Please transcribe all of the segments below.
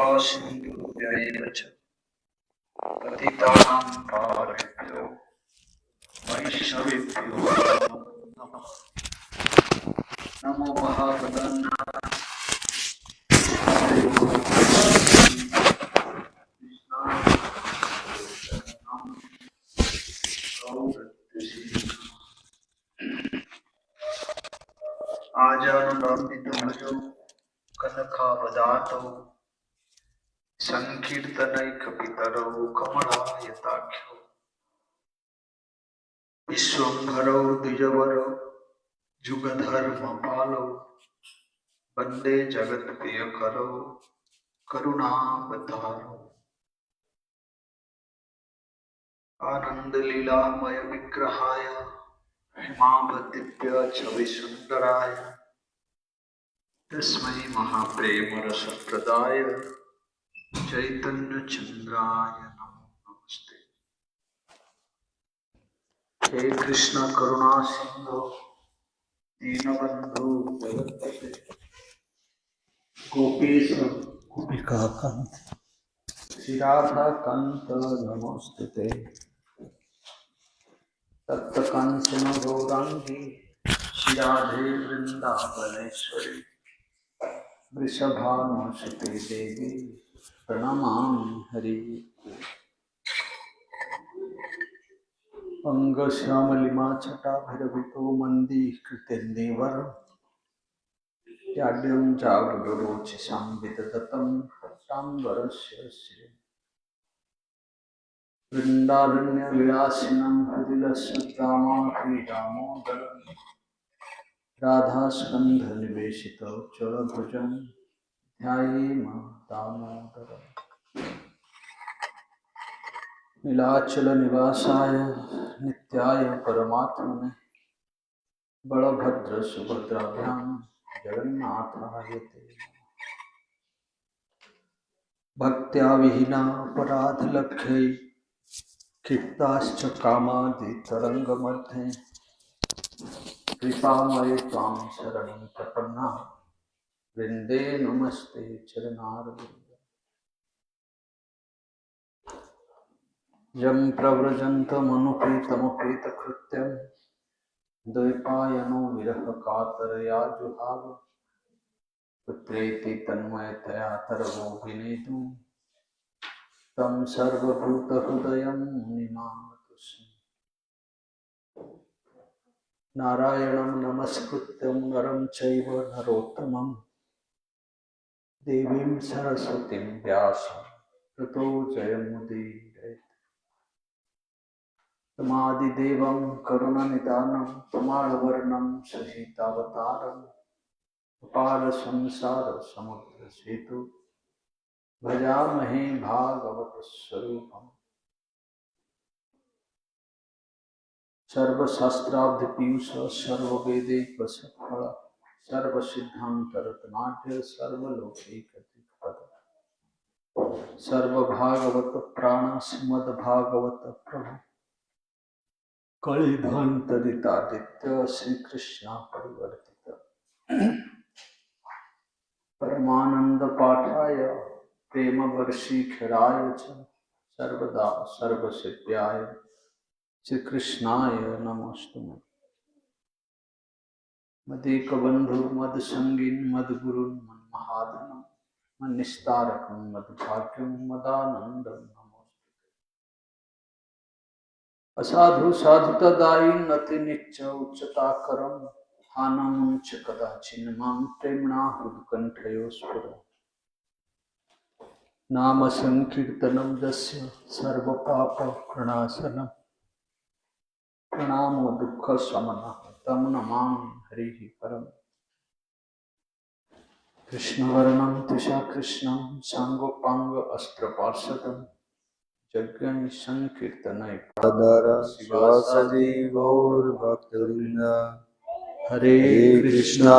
कृपा सिन्धुभ्यैव च पतितानां पावनेभ्यो वैष्णवेभ्यो नमः। नमो महावदन्नाय आजानुलम्बितभुजौ कनकावदातौ संकीर्तनैकपितरौ कमलायताख्यौ विश्वम्भरौ द्विजवरौ जुगधर्मपालौ वन्दे जगत्प्रियकरौ करुणावतारौ आनन्दलीलामय विग्रहाय हेमावतीभ्य छविसुन्दराय तस्मै महाप्रेमरसप्रदाय चैतन्यचन्द्राय नमस्ते। हे कृष्ण करुणा सिंधु दीनबंधु जगत्पते गोपीश गोपिका कांत श्री राधा कांत नमोस्तुते। तप्त कंचन गौरांगी श्री राधे वृंदावनेश्वरी वृषभानुसुते देवी प्रणमामि हरि। अंगश्यामलिमा छटाभिरभितो मन्दीकृतेन्दीवर याड्यं चारुरोचिषां विदधतं ताम्बरस्य श्री वृन्दारण्यविलासिनं हृदिलसद्दामाभि दामोदरं राधास्कन्धनिवेशितो चोरभुजं ध्यायेम दामोदरम्। नीलाचल निवासाय नित्याय परमात्मने बलभद्र सुभद्राभ्यां जगन्नाथाय ते भक्त्या विहीना अपराधलक्ष्यै क्षिप्ताश्च कामादितरङ्गमध्ये कृपामये त्वां शरणं प्रपन्ना वृन्दे नमस्ते चरणारविन्दे। यं प्रव्रजन्तमनुपेतमपेतकृत्यं द्वैपायनो विरहकातरया जुहाव पुत्रेति तन्मयतया तरवो विनेतुं तं सर्वभूतहृदयं मुनिमानतोऽस्मि। नारायणं नमस्कृत्यं नरं चैव नरोत्तमं देवीं सरस्वतीं व्यासं ततो जयमुदीरयेत्। तमादिदेवं करुणनिदानं तमालवर्णं सहितावतारम् अपार संसार समुद्र सेतु भजामहे भागवत स्वरूपम्। सर्वशास्त्राब्धपीयूष सर्ववेदैकसफल सर्वसिद्धान्तरत्नाढ्य सर्वलोकैकदिक्पद सर्वभागवत प्राण श्रीमद्भागवत प्रभु कलिध्वंतदितादित्य श्रीकृष्ण परिवर्तित परमानंद पाठाय प्रेम वर्षीखराय च सर्वदा सर्वसिद्ध्याय श्रीकृष्णाय नमोस्तुते। मदेकबंधु मदसंगिन मदगुरुन् मन्महाधनं मन्निस्तारकं मद्भाग्यं मदानन्दं नमोस्तुते। असाधु साधुतदायि नतिनिच्च उच्चताकरं हानमुञ्च कदाचिन् मां प्रेम्णा हृत्कण्ठयो स्फुर। नाम संकीर्तनं यस्य सर्वपापप्रणाशनं प्रणामो दुःखशमनः तं नमामि हरिः परम्। कृष्णवर्णं तुषाकृष्णं साङ्गोपाङ्ग अस्त्रपार्षदं यज्ञं संकीर्तनैः शिवासदि गौरभक्तवृन्द। हरे कृष्णा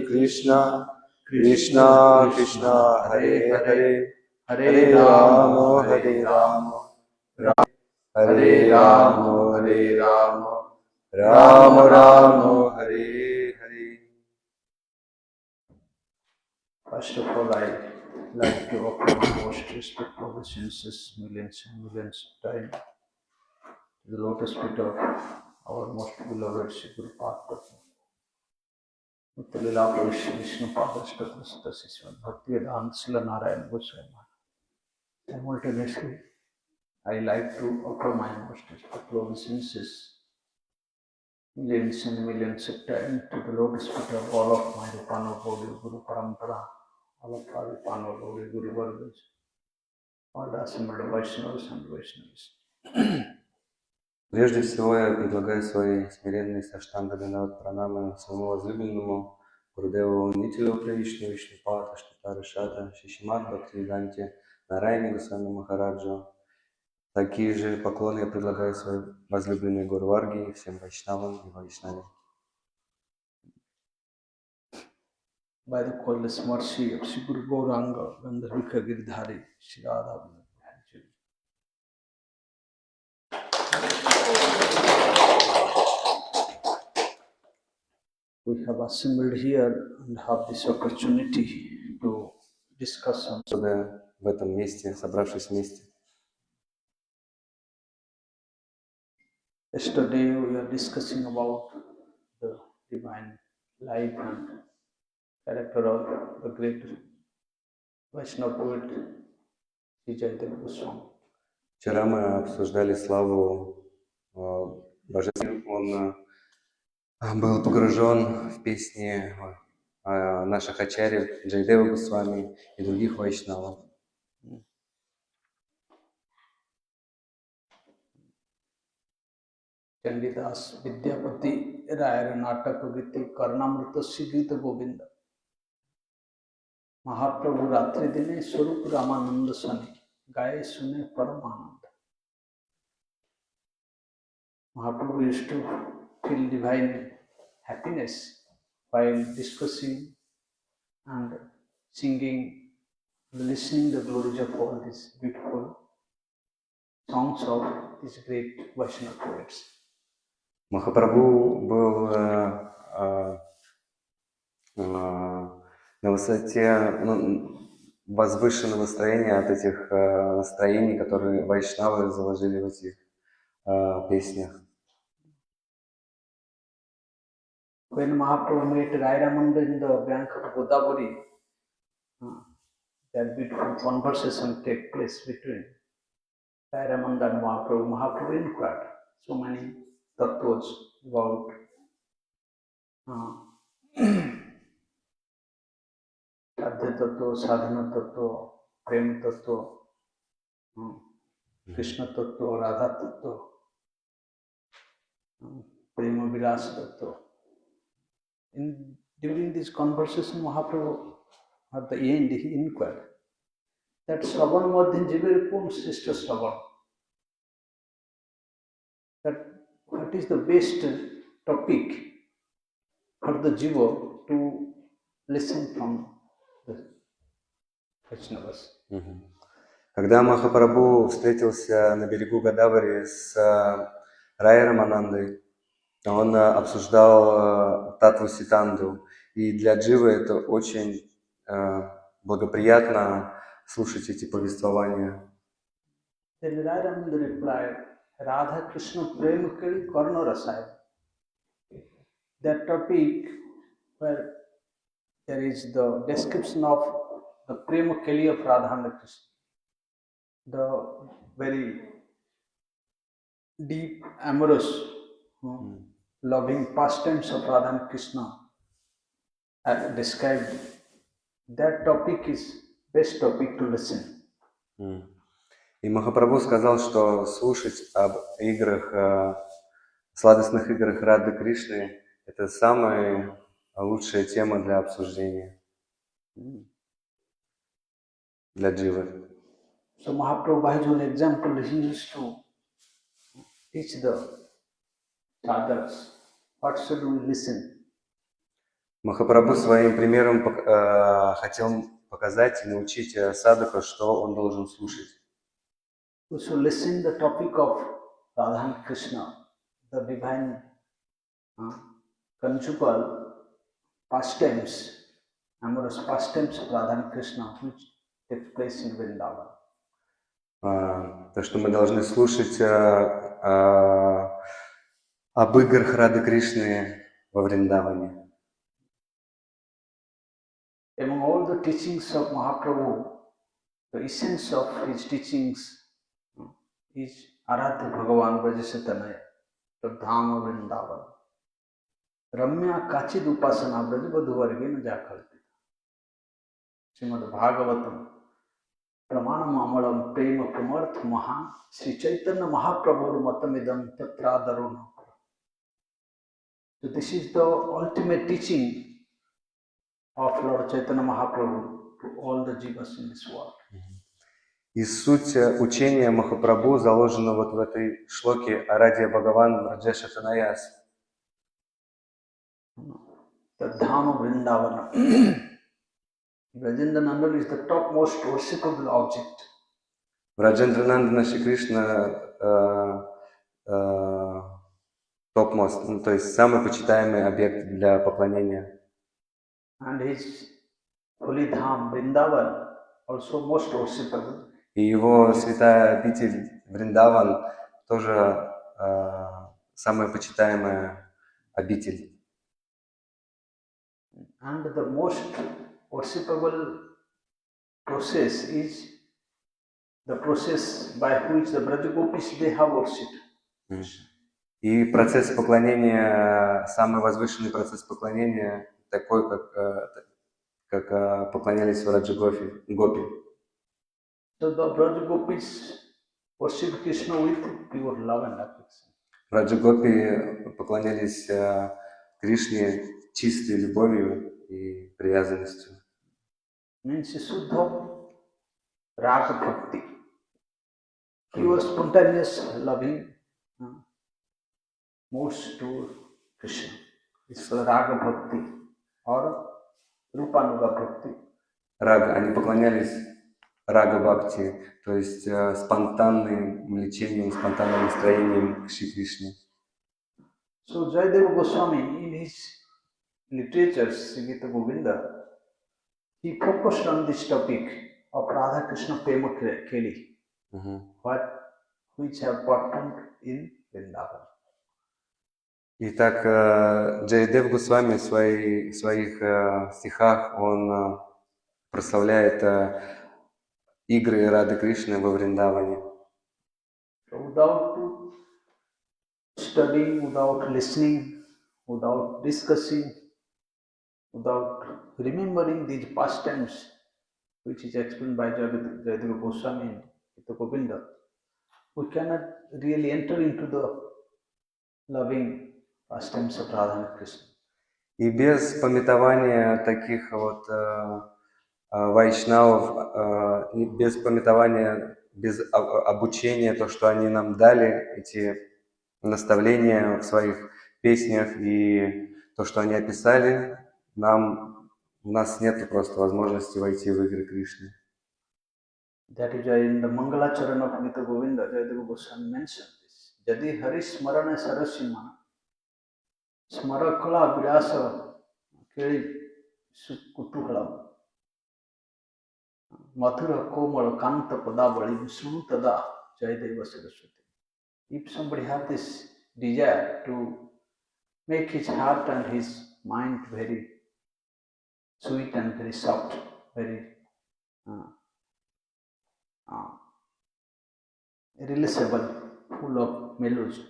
कृष्णा कृष्णा हरे हरे हरे राम हरे Ram Ram Ram Hare Hare. First of all, I like to offer my most respectful obeisances millions and millions of times to the lotus feet of our most beloved Sri Guru Padma. Leela Vishnu पादस्तुत Srimad Bhaktivedanta Srila Narayana Goswami Maharaj. Simultaneously, I like to offer my most respectful obeisances millions and millions of times to the lotus feet of all of my Rupano Bodhi Guru Parampara, all of our Rupano Bodhi Guru Vargas, all the assembled Vaishnavas and Vaishnavas. Прежде всего я предлагаю свои смиренные саштанга данават пранамы своему возлюбленному Гурудеву Нитилу Правишну Вишнупата Штатара Шата Шишимат Бхактивиданте Нарайне Госвами Махараджу. Такие же поклоны я предлагаю своей возлюбленной Гуру Варге и всем вайшнавам и вайшнаве. By the coldest mercy of Sri Guru Gauranga, Gandharvika Giridhari, Sri Radha. We have assembled here and have this opportunity to discuss on Сюда, в этом месте, собравшись вместе. Yesterday we were discussing about the divine life and character of the great Vaishnava poet Sri Jayadeva Prabhu. Вчера мы обсуждали славу Божественного. Он был погружен в песни наших ачарьев Джайдева Госвами и других вайшнавов. Chandidas Vidyapati Rayara Nataka Giti Karnamrita Sigita Govinda Mahaprabhu Ratri Dine Swarup Ramananda Sani Gaye Sune Paramananda. Mahaprabhu used to feel divine happiness while discussing and singing, listening the glories of all these beautiful songs of these great Vaishnava poets. Махапрабху был на высоте возвышенного настроения от этих настроений, которые вайшнавы заложили в этих песнях. When Mahaprabhu met Rairamanda in the bank of Godavari, that beautiful conversation take place between Rairamanda and Mahaprabhu. Mahaprabhu inquired so many tattvas about Adhya tattva, sadhana tattva, prema tattva, Krishna tattva, Radha tattva, prema vilasa tattva. During this conversation, Mahaprabhu, at the end, he inquired that Shravan Madhyan Jivere Pun Srishta Shravan. That what is the best topic for the Jiva to listen from the Vaishnavas. Когда Махапрабху встретился на берегу Годавари с Рай Раманандой, он обсуждал Татву Ситанду, и для Дживы это очень благоприятно слушать эти повествования. Then Rai Ramananda replied, Radha Krishna Prema Kali Karna Rasaya. That topic where there is the description of the Prema Kali of Radha and Krishna, the very deep, amorous, loving pastimes of Radha and Krishna are described. That topic is best topic to listen. И Махапрабху сказал, что слушать об играх, сладостных играх Рады Кришны – это самая лучшая тема для обсуждения, для дживы. So Mahaprabhu, by his own example, he used to teach the sadhakas what should we listen. Махапрабху своим примером хотел показать и научить садхака, что он должен слушать. We should listen the topic of Radha and Krishna, the divine conjugal pastimes, amorous pastimes of Radha and Krishna, which takes place in Vrindavan. То, что мы должны слушать об играх Рады Кришны во Вриндаване. Among all the teachings of Mahaprabhu, the essence of his teachings is Aradhya Bhagavan Brajasatanaya, the Dhama Vrindavan. Ramya Kachid Upasana Brajabadhuvargena Jakalpita. Srimad Bhagavatam Pramanam Amalam Prema Pramarth Mahan Sri Chaitanya Mahaprabhu Matamidam Tatradaruna. So this is the ultimate teaching of Lord Chaitanya Mahaprabhu to all the jivas in this world. И суть учения Махапрабху заложена вот в этой шлоке Арадья Бхагаван Раджеша Танаяс. The Dhama Vrindavana. Brajendra Nandal is the topmost worshipable object. Раджендрананда Шри Кришна топмост, то есть самый почитаемый объект для поклонения. And his holy Dham Vrindavan also most worshipable. И его святая обитель Вриндаван тоже самая почитаемая обитель. And the most worshipable process is the process by which the Brajagopis they have worshipped. И процесс поклонения, самый возвышенный процесс поклонения, такой, как поклонялись в Раджагопи. So the Brajagopis worship Krishna with pure love and affection. Раджагопи поклонялись Кришне чистой любовью и привязанностью. Means Suddha Raga Bhakti. Pure spontaneous loving moves to Krishna. It's called Raga Bhakti or Rupanuga Bhakti. Рага, они поклонялись Рага Бхакти, то есть спонтанным влечением, спонтанным настроением к Шри Кришне. So Jayadeva Goswami in his literature, Srimata Govinda, he focused on this topic of Radha Krishna Prema Keli, which have performed in Vrindavan. Итак, Джайадев Госвами в своих стихах он прославляет игры Рады Кришны во Вриндаване. Without studying, without listening, without discussing, without remembering these pastimes, which is explained by Jayadeva Goswami in Gita Govinda, we cannot really enter into the loving pastimes of Radha and Krishna. И без памятования таких вот вайшнавов, без памятования, без обучения, то, что они нам дали, эти наставления в своих песнях и то, что они описали, у нас нет просто возможности войти в игры Кришны. That is why in the Mangala Charana of Gita Govinda, Jayadeva Goswami mentioned this. Jadi Hari Smarana Sarasima Smarakala Virasa Keli Kutuhalam Mathura Komal Kanta Padavali Visutada Jayadeva Saraswati. If somebody has this desire to make his heart and his mind very sweet and very soft, very releasable, full of melody.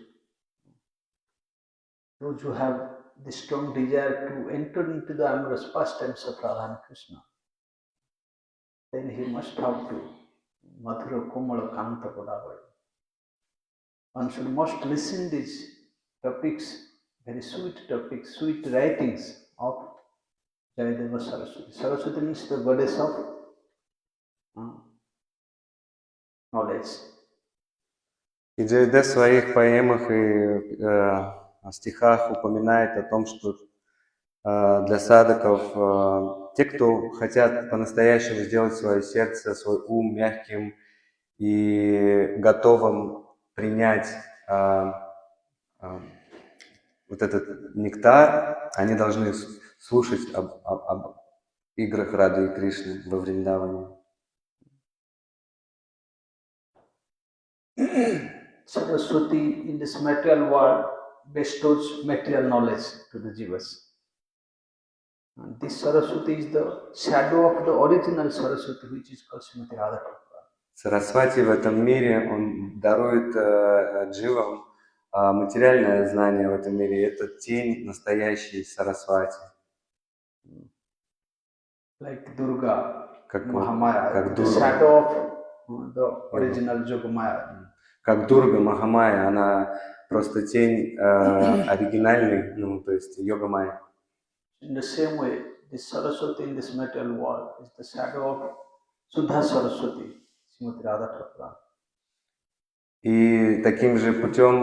Those who have the strong desire to enter into the amorous pastimes of Radha and Krishna, then he must have to Madhura Komala Kanta Padavali. One should must listen these topics, very sweet topics, sweet writings of Jayadeva Saraswati. Saraswati means the goddess of knowledge. И Джайадев в своих поэмах и стихах упоминает о том, что для садхаков, те, кто хотят по-настоящему сделать свое сердце, свой ум мягким и готовым принять вот этот нектар, они должны слушать об играх Рады и Кришны во Вриндаване. Saraswati in this material world bestows material knowledge to the jivas. And this Saraswati is the shadow of the original Saraswati, which is called Srimati Radha Thakur. Сарасвати в этом мире, он дарует дживам материальное знание в этом мире. Это тень настоящей Сарасвати. Like Durga, Как Mahamaya, как the Дурга. shadow of the original Yogamaya. Как Дурга Махамая, она просто тень оригинальной, ну, то есть Йога-майя. In the same way, this Saraswati in this material world is the shadow of Sudha Saraswati, Srimati Radha Thakur. И таким же путем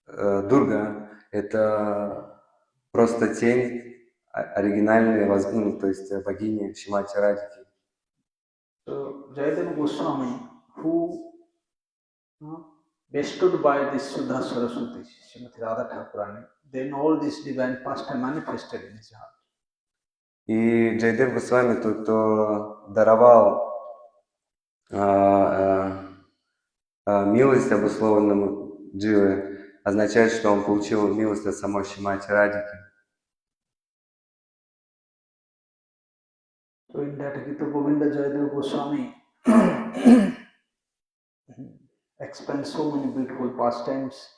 Дурга – это просто тень оригинальной, ну, то есть богини Шримати Радхики. So Jayadeva Goswami, who bestowed by this Sudha Saraswati, Srimati Radha Thakurani, then all this divine pastime manifested in his heart. И Джайдев Госвами, тот, кто даровал милость обусловленному дживе, означает, что он получил милость от самой Шримати Радхики. So in that Gita Govinda Jayadeva Goswami explains so many beautiful pastimes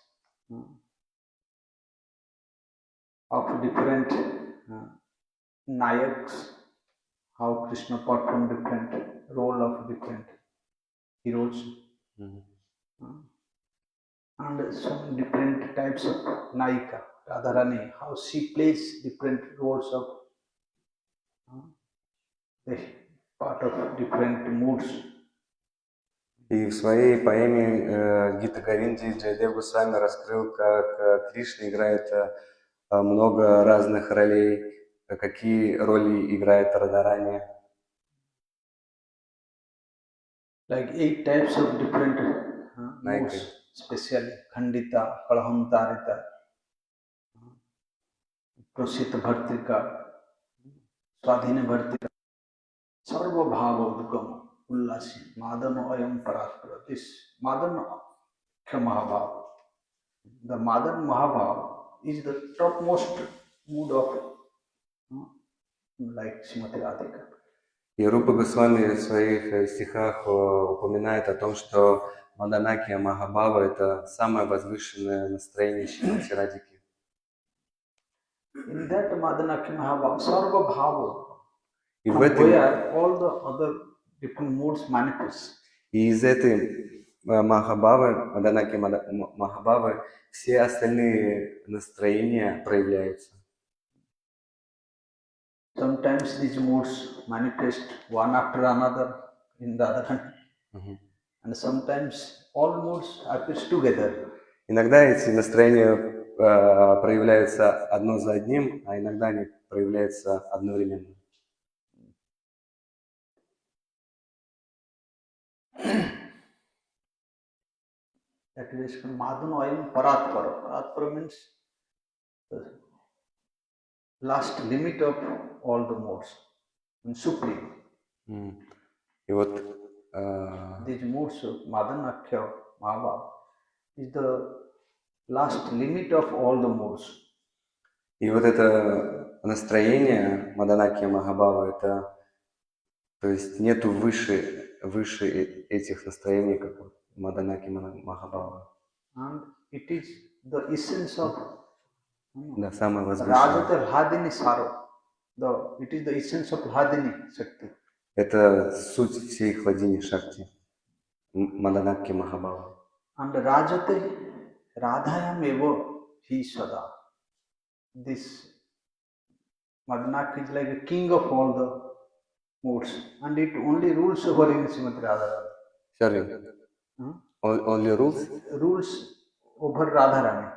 of different Nayaks, how Krishna performed different role of different heroes, and some different types of Nayika, Radharani, how she plays different roles of the part of different moods. И в своей поэме Гита Говинди Джайдев Госвами раскрыл, как Кришна играет много разных ролей, какие роли играет Радharani. Like 8 types of different moods, especially Khandita, Kalahantarita, Prasita Bhartika, Swadhina Bhartika, Sarva Bhava Udgama, Ullasi, Madana Ayam Paraspara. This Madana Mahabhava. The Madana Mahabhava is the topmost mood of like Srimati Radhika. И Рупа Госвами в своих стихах упоминает о том, что Маданакия Махабхава – это самое возвышенное настроение Шримати Радхики. In that Madanakya Mahabhava, Sarva Bhava, И в from этом where all the other different moods manifest. И из этой Махабхавы, Маданаки Махабхавы, все остальные настроения проявляются. Sometimes these moods manifest one after another in Radharani, and sometimes all moods appears together. Иногда эти настроения проявляются одно за одним, а иногда они проявляются одновременно. That is Madhano Ayam Paratpara. Paratpara means the last limit of all the modes, and supreme. И вот These modes of Madanakya Mahabhava is the last limit of all the modes. И вот это настроение Маданаки Махабхава, это, то есть нету выше этих настроений, как Маданаки Махабхава. And it is the essence of Да, самое возвышенное. Rajata Hladini Saro. It is the essence of Hladini Shakti. Это суть всей Хладини Шакти, Маданаки Махабхава. And Rajate Radhayam Eva Hi Sada. This Madanaki is like a king of all the moods, and it only rules over in Srimati Radharani. Sorry. Only rules? Rules over Radharani.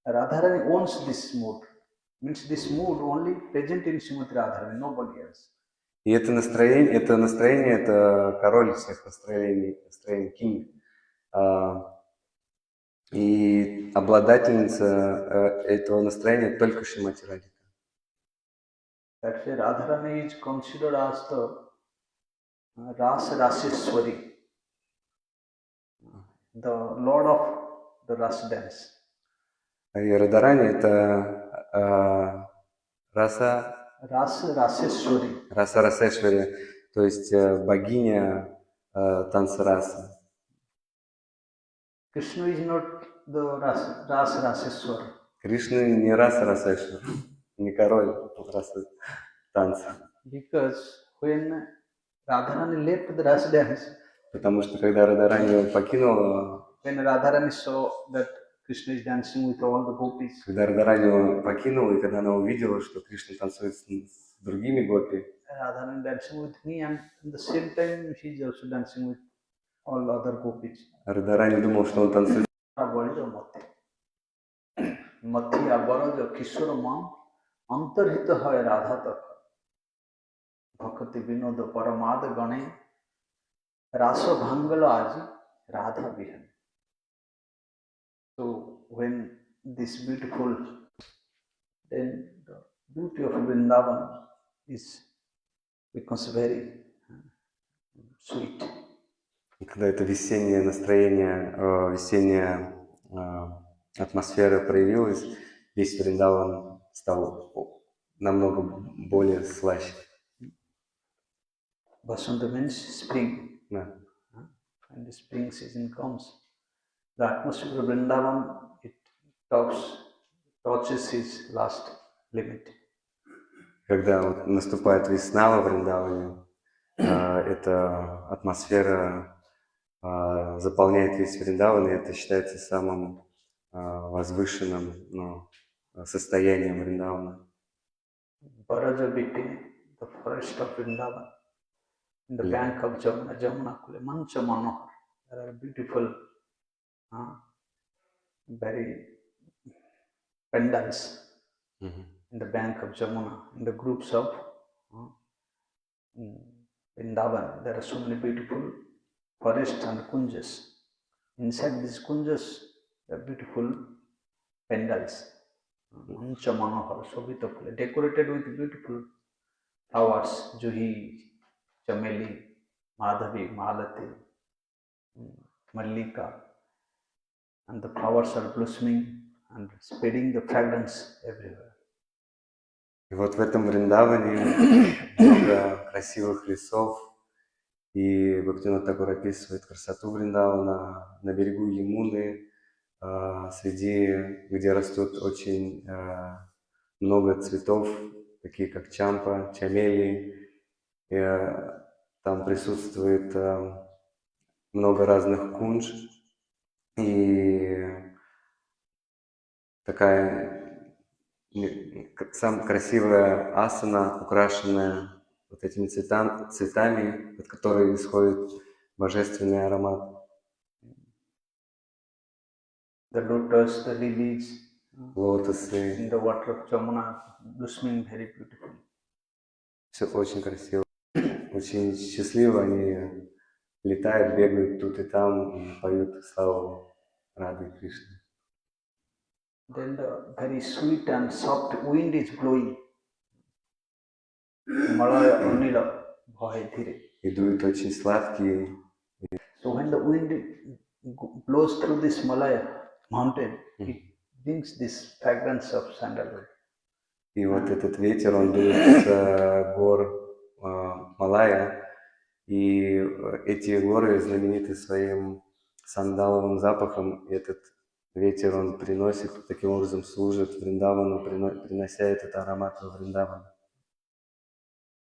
Radharani owns this mood. Means this mood only present in Srimati Radharani, nobody else. И это настроение, это король всех настроений King. И обладательница этого настроения только Шримати Радхика. That's why Radharani is considered as the Rasa Raseshwari. the lord of the Ras dance. И Радарани — это раса Raseshwari. Расешвари, то есть богиня танца расы. Krishna is not the Raseshwar. Кришна не раса Расешвар, не король расы танца. Because when Radharani left the Ras dance, Потому что когда Радарани покинула, when Radharani saw that Krishna is dancing with all the gopis, когда Радарани покинула, и когда она увидела, что Кришна танцует с другими гопи, Radharani dancing with me, and at the same time she is also dancing with all other gopis. Радарани думал, что он танцует. मथिया बरज किशोर मान अंतर्हित है राधा तक भक्ति विनोद परमाद गणे रास भांगल आज Radha विहन. So when this beautiful, then the beauty of Vrindavan is becomes very sweet. И когда это весеннее настроение, весенняя атмосфера проявилась, весь Вриндаван стал намного более слаще. Vasanta means spring. Да. When the spring season comes, the atmosphere of Vrindavan, it touches his last limit. Когда вот наступает весна во Вриндаване, эта атмосфера заполняет весь Вриндаван, и это считается самым возвышенным состоянием Вриндавана. Baraja Biti, the forest of Vrindavan, in the bank of Jamuna Kule, Mancha Manohar, there are beautiful, very pendants in the bank of Jamuna, in the groups of Vrindavan. There are so many beautiful forests and kunjas. Inside these kunjas, there are beautiful pendants. Mancha Manohar, Shobhita Phule, decorated with beautiful flowers, Juhi, Chameli, Madhavi, Malati, Mallika, and the flowers are blossoming and spreading the fragrance everywhere. И вот в этом Вриндаване много красивых лесов, и Бхактивинода Тхакур описывает красоту Вриндавана на берегу Ямуны, где растут очень много цветов, такие как чампа, чамели. И там присутствует много разных кундж и такая самая красивая асана, украшенная вот этими цветами, от которой исходит божественный аромат. The lotus, the lilies, Лотосы. in the water of Jamuna, blossoming very beautiful. Все очень красиво, очень счастливо. Они летают, бегают тут и там и поют славу Рады Кришны. Then the very sweet and soft wind is blowing. Malaya Anila Bhai Dhire. И дует очень сладкий. So when the wind blows through this Malaya mountain, it brings this fragrance of sandalwood. И вот этот ветер, он дует с гор Малая, и эти горы знамениты своим сандаловым запахом. И этот ветер, он приносит, таким образом служит Вриндавану, принося этот аромат во Вриндаван.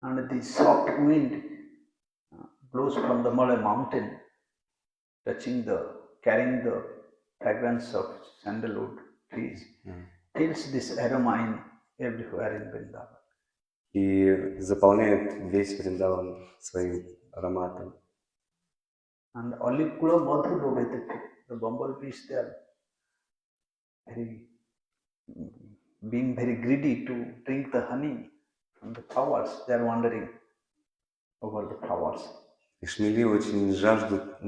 And the soft wind blows from the Malay mountain, carrying the fragrance of sandalwood trees, fills this aroma in everywhere in Vrindavan. И заполняет весь Вриндаван своим ароматом. And olive kula madhu lobhete, the bumblebees, they are being very greedy to drink the honey from the flowers. They are wandering over the flowers. И шмели очень жаждут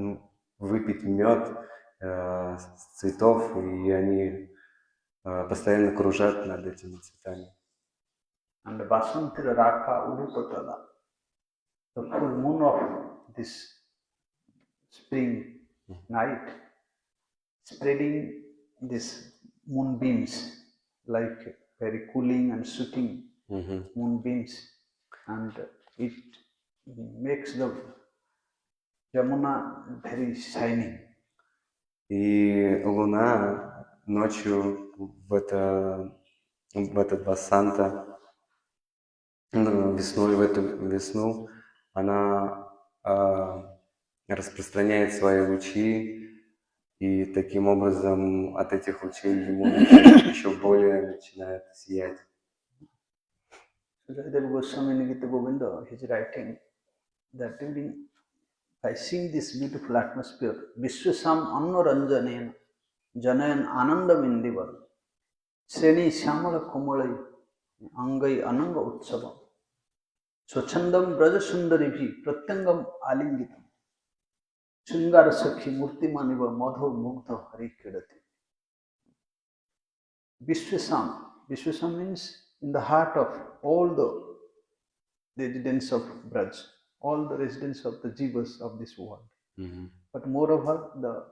выпить мед с цветов, и они постоянно кружат над этими цветами. And the Basantira Raka Urupatada, the full moon of this spring night, spreading these moonbeams, like very cooling and shooting moonbeams, and it makes the Yamuna very shining. И луна ночью в этот Васанта, весной, в эту весну, она распространяет свои лучи, и таким образом от этих лучей ему еще более начинает сиять. Jayadeva Goswami Nigita Govinda is writing that by seeing this beautiful atmosphere, Vishwasam Annaranjanena Janayan Anandam Indivar Sreni Shyamala Komalai Angai Ananga Utsavam Swachandam Brajasundarivi Pratyangam Alingitam Shringara Sakhi Murtimaniva Madho Mugdha Hari Kedati. Vishwasam means in the heart of all the residents of Braj, all the residents of the jivas of this world. But moreover, the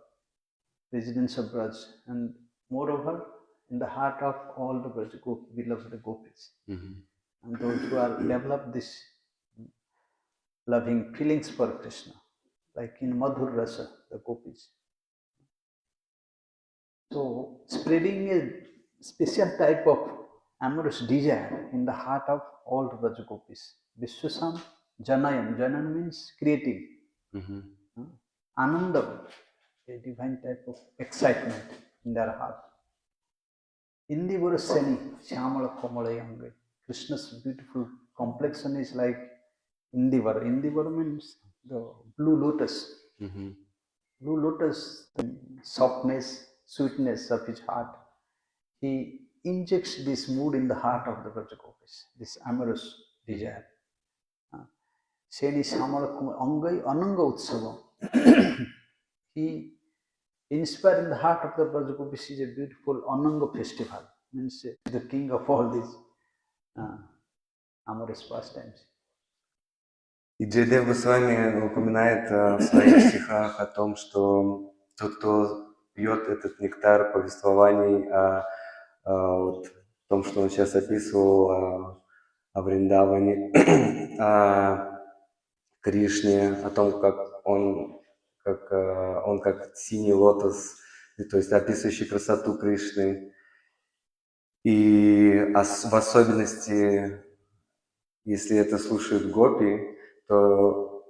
residents of Braj, and moreover, in the heart of all the Braj beloved gopis. And those who are developed this loving feelings for Krishna, like in Madhur Rasa, the gopis. So, spreading a special type of amorous desire in the heart of all the Braj gopis. Vishwasam Janayam. Janayam means creating. Anandam, a divine type of excitement in their heart. Indivara Seni, Shyamala Komalayangai. Krishna's beautiful complexion is like Indivara. Indivara means the blue lotus. Blue lotus, the softness, sweetness of his heart. He injects this mood in the heart of the Brajagopis, this amorous desire. Seni Shyamala Komalayangai Ananga Utsavam. He inspired in the heart of the Brajagopis is a beautiful Ananga festival, means the king of all these amorous pastimes. И Джайадев Госвами упоминает в своих стихах о том, что тот, кто пьет этот нектар повествований о том, что он сейчас описывал, о Вриндаване, о Кришне, о том, как он как синий лотос, то есть описывающий красоту Кришны. И в особенности, если это слушают гопи, то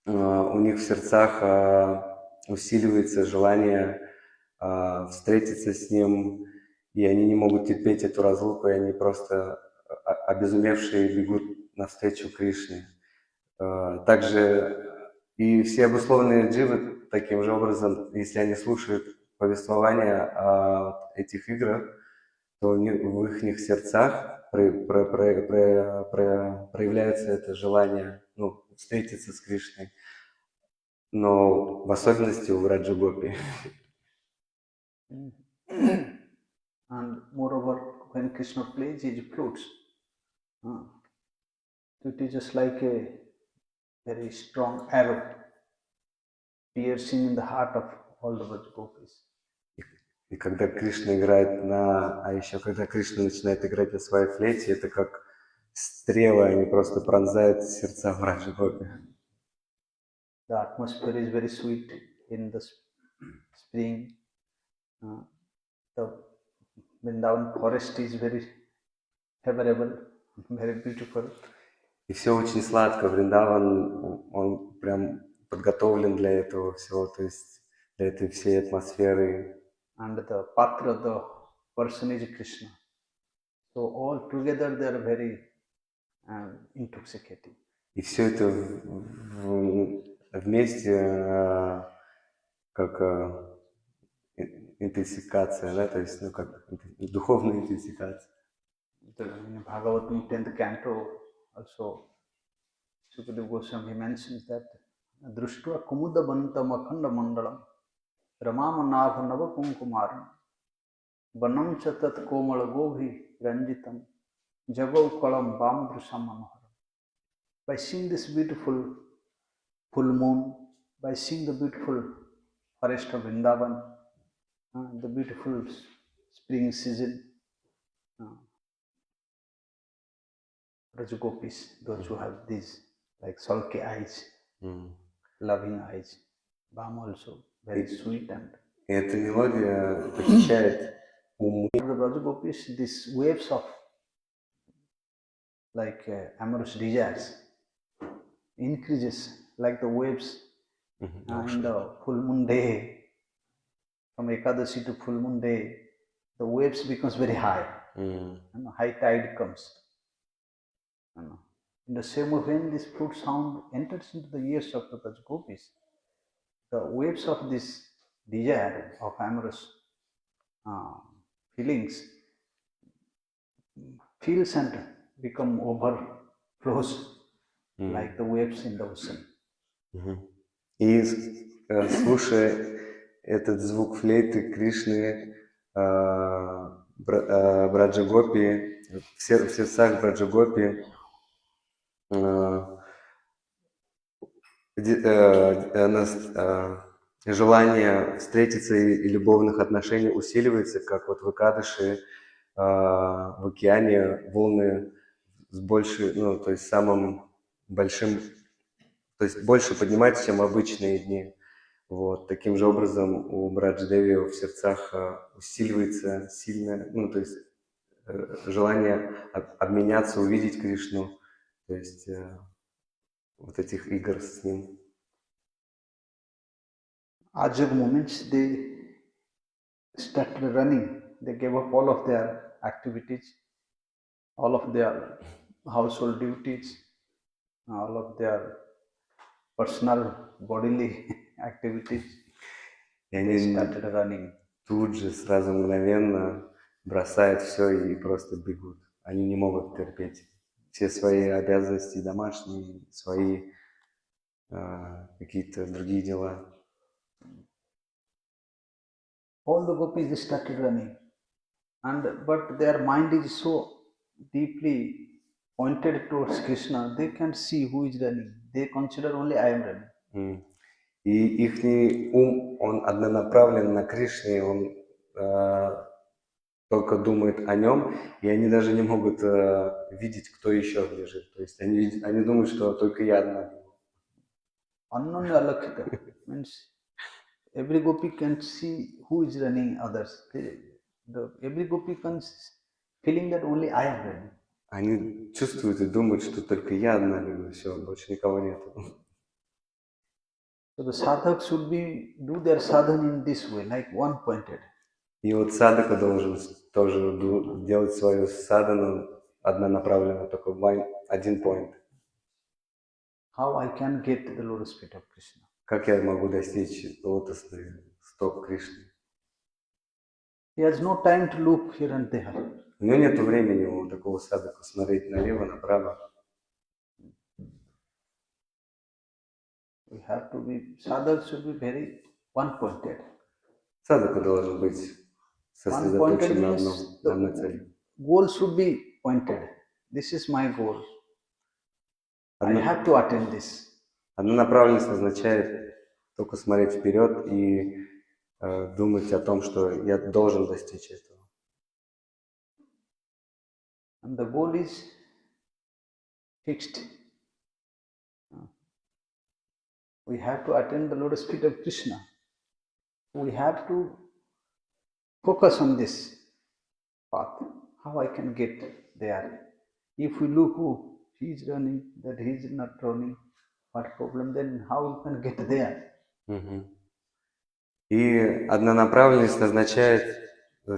у них в сердцах усиливается желание встретиться с ним, и они не могут терпеть эту разлуку, и они просто обезумевшие бегут навстречу Кришне. Также и все обусловленные дживы таким же образом, если они слушают повествования о этих играх, то в их сердцах проявляется это желание встретиться с Кришной, но в особенности у Раджа Гопи. And moreover, when Krishna plays his flutes, it is just like a very strong arrow piercing in the heart of all the Brajagopis. И когда Кришна играет когда Кришна начинает играть на своей флейте, это как стрелы, они просто пронзают сердца Раджа Гопи. The atmosphere is very sweet in the spring. The Vrindavan forest is very favorable, very beautiful. И все очень сладко. Вриндаван, он прям подготовлен для этого всего, то есть для этой всей атмосферы. And the patra, the person is Krishna. So all together they are very intoxicating. И все это вместе как интенсификация, да, то есть как духовная интенсификация. In Bhagavatam 10th canto also Sukadeva Goswami mentions that Drushtua Kumuda Bantam Akhanda Mandalam Ramama Nava Nava Kumkumaram Banam Chatat Komala Gobhi Ranjitam Jagav Kalam Bamdrusam Manoharam. By seeing this beautiful full moon, by seeing the beautiful forest of Vrindavan, the beautiful spring season. Rajagopis, those who have these like sulky eyes, loving eyes. Bam also very sweet and. И эта мелодия похищает ум. The Rajagopis, these waves of like amorous desires increases like the waves in the full moon day. From Ekadashi to full moon day, the waves becomes very high. High tide comes. In the same way, when this flute sound enters into the ears of the Rajagopis, the waves of this desire of amorous feelings feels and become overflows like the waves in the ocean. И слушая этот звук флейты Кришны, Браджагопи, в сердцах Браджагопи желание встретиться и любовных отношений усиливается, как вот в Экадыши, в океане волны с большей, то есть самым большим, то есть больше поднимается, чем обычные дни. Вот. Таким же образом у Браджадеви в сердцах усиливается сильное, то есть желание обменяться, увидеть Кришну, то есть вот этих игр с ним. Ajag moments they started running. They gave up all of their activities, all of their household duties, all of their personal bodily activities. И They они started running. тут же сразу мгновенно бросают все и просто бегут. Они не могут терпеть все свои обязанности домашние, свои какие-то другие дела. All the gopis they started running, but their mind is so deeply pointed towards Krishna. They can't see who is running. They consider only I am running. И ихний ум, он однонаправлен на Кришне, он только думает о нем, и они даже не могут видеть, кто еще бежит. То есть они думают, что только я одна. Annanya alakhita means every gopi can see who is running others. Every gopi can feeling that only I am running. Они чувствуют и думают, что только я одна бегу, все, больше никого нет. So the sadhak should do their sadhana in this way, like one-pointed. И вот садака должен тоже делать свою садану однонаправленно, только один point. How I can get to the lotus feet of Krishna? Как я могу достичь лотосных стоп Кришны? He has no time to look here and there. У него нет времени у такого садака смотреть налево, направо. Sadhak should be very one-pointed. Садака должен быть сосредоточен на одной цели. Goal should be pointed. This is my goal. I have to attain this. Однонаправленность означает только смотреть вперед и думать о том, что я должен достичь этого. And the goal is fixed. We have to attain the lotus feet of Krishna. We have to focus on this path. How I can get there? If we look who he is running, that he is not running, what problem? Then how we can get there? И однонаправленность означает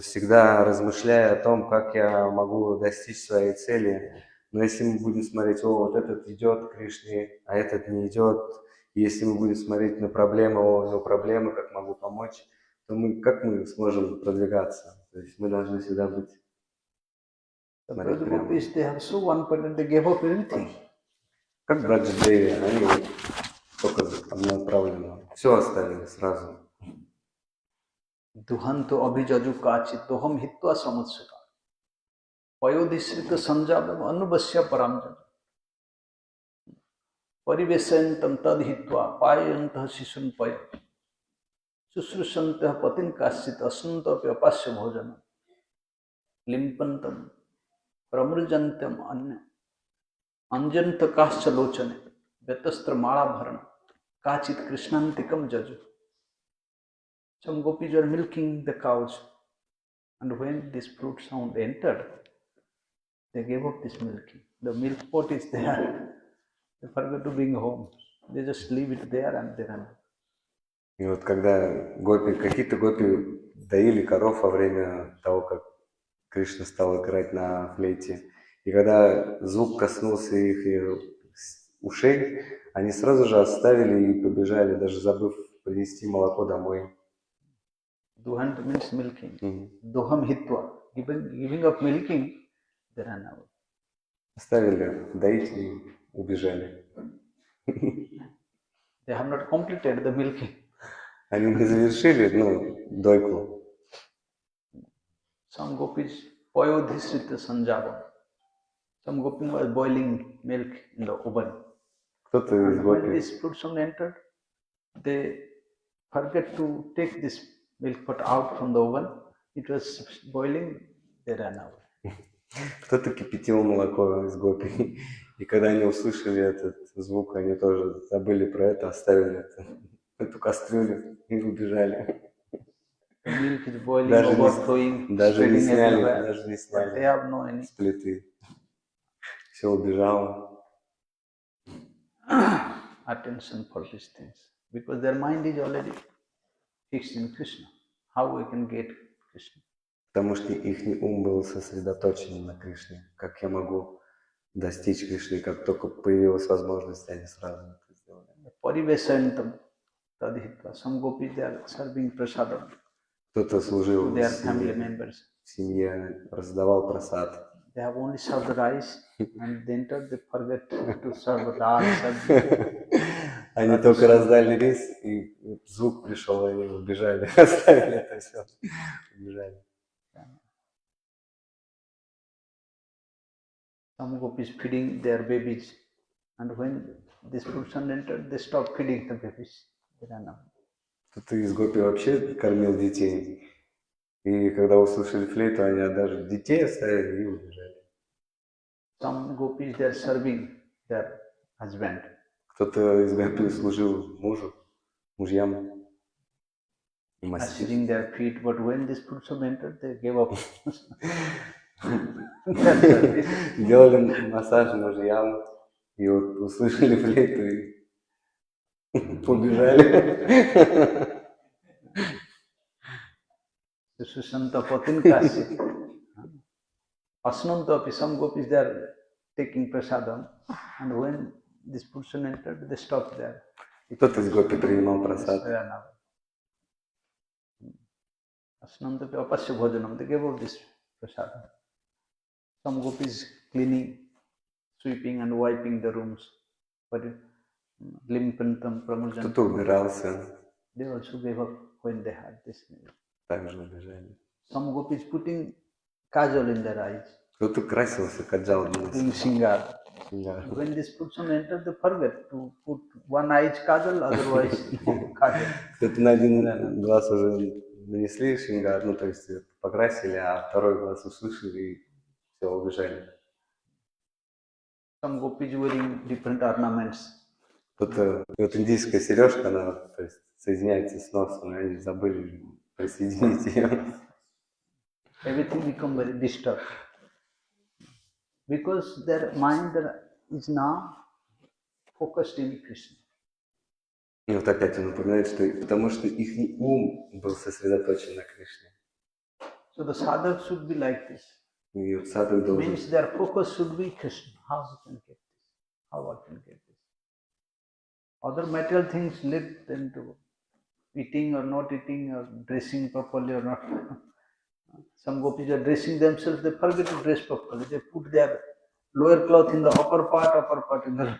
всегда размышляя о том, как я могу достичь своей цели. Но если мы будем смотреть, вот этот идет к Кришне, а этот не идет, и если мы будем смотреть на проблему, у него проблемы, как могу помочь, то как мы сможем продвигаться? То есть мы должны всегда быть смотреть прямо. Как Браджадеви, они только однонаправленно. Все оставили сразу. Duhanto abhijaju kachi toham hitva samatsaka. Payodhisrita sanjabam anubasya paramjana. Parivesantam tad hitva payantah sisun paya. शुश्रूषन्तः पतिं काश्चित् अश्नुन्तोऽपि अपास्य भोजनं लिम्पन्तं प्रमृजन्त्यम् अंजन्तकाश्च लोचने व्यतस्त्रमालाभरणं काचित् कृष्णान्तिकं जजु. Some gopis are milking the cows, and when this fruit sound entered, they gave up this milking. The milk pot is there. They forgot to bring home. They just leave it there and they run. И вот когда какие-то гопи доили коров во время того, как Кришна стал играть на флейте, и когда звук коснулся их ушей, они сразу же оставили и побежали, даже забыв принести молоко домой. Duhan means milking. Duham hitva. Giving up milking, they ran out. Оставили доить и убежали. They have not completed the milking. Они не завершили, дойку. Some gopis payodhisrita sanjava. Some gopis was boiling milk in the oven. Кто-то из When гопи this fruit sound entered, they forget to take this milk pot out from the oven. It was boiling, they ran out. Кто-то кипятил молоко из гопи. И когда они услышали этот звук, они тоже забыли про это, оставили эту кастрюлю и убежали. The milk is boiling, overflowing, spreading everywhere. Даже не But they have no any с плиты. Все убежало. attention for these things. Because their mind is already fixed in Krishna. How we can get Krishna? Потому что их ум был сосредоточен на Кришне. Как я могу достичь Кришны, как только появилась возможность, они сразу это сделали. Parivesantam tadhitva. Some gopis they are serving prasadam Кто-то служил to their family members. в семье, раздавал прасад. They have only served the rice and they entered, they forget to serve dal, sabji. Они только раздали рис, и звук пришел, они убежали, оставили это все, убежали. Some gopis feeding their babies, and when this person entered, they stopped feeding the babies. They ran out. Кто-то из гопи вообще кормил детей, и когда услышали флейту, они даже детей оставили и убежали. Some gopis they are serving their husband. Кто-то из гопи служил мужьям, Massaging their feet, but when this person entered, they gave up. Делали массаж мужьям, и вот услышали флейту и побежали. Susanta patin kasi. Asnantapi, some gopis they are taking prasadam, and when this person entered, they stopped there. Кто-то из гопи принимал прасад. Asnantapi apasya bhojanam, they gave up this prasadam. Some gopis cleaning, sweeping and wiping the rooms. But limpantam pramurjantam. Кто-то убирался. They also gave up when they had this. Также убежали. Some gopis putting kajal in their eyes. Кто-то красился, каджал на Doing singar. When this person entered, they forget to put one eye kajal, otherwise kajal. Кто-то на один глаз уже нанесли шингар, то есть покрасили, а второй глаз услышали и все, убежали. Some gopis wearing different ornaments. Кто-то, вот индийская сережка, она то есть, соединяется с носом, и они забыли присоединить ее. Everything become very disturbed. Because their mind is now focused in Krishna. И вот опять он напоминает, что потому что их ум был сосредоточен на Кришне. So the sadhak should be like this. И вот садхак должен... Means their focus should be Krishna. How we can get this? How I can get this? Other material things lead them to eating or not eating, or dressing properly or not. Some gopis are dressing themselves, they forget to dress properly. They put their lower cloth in the upper part in the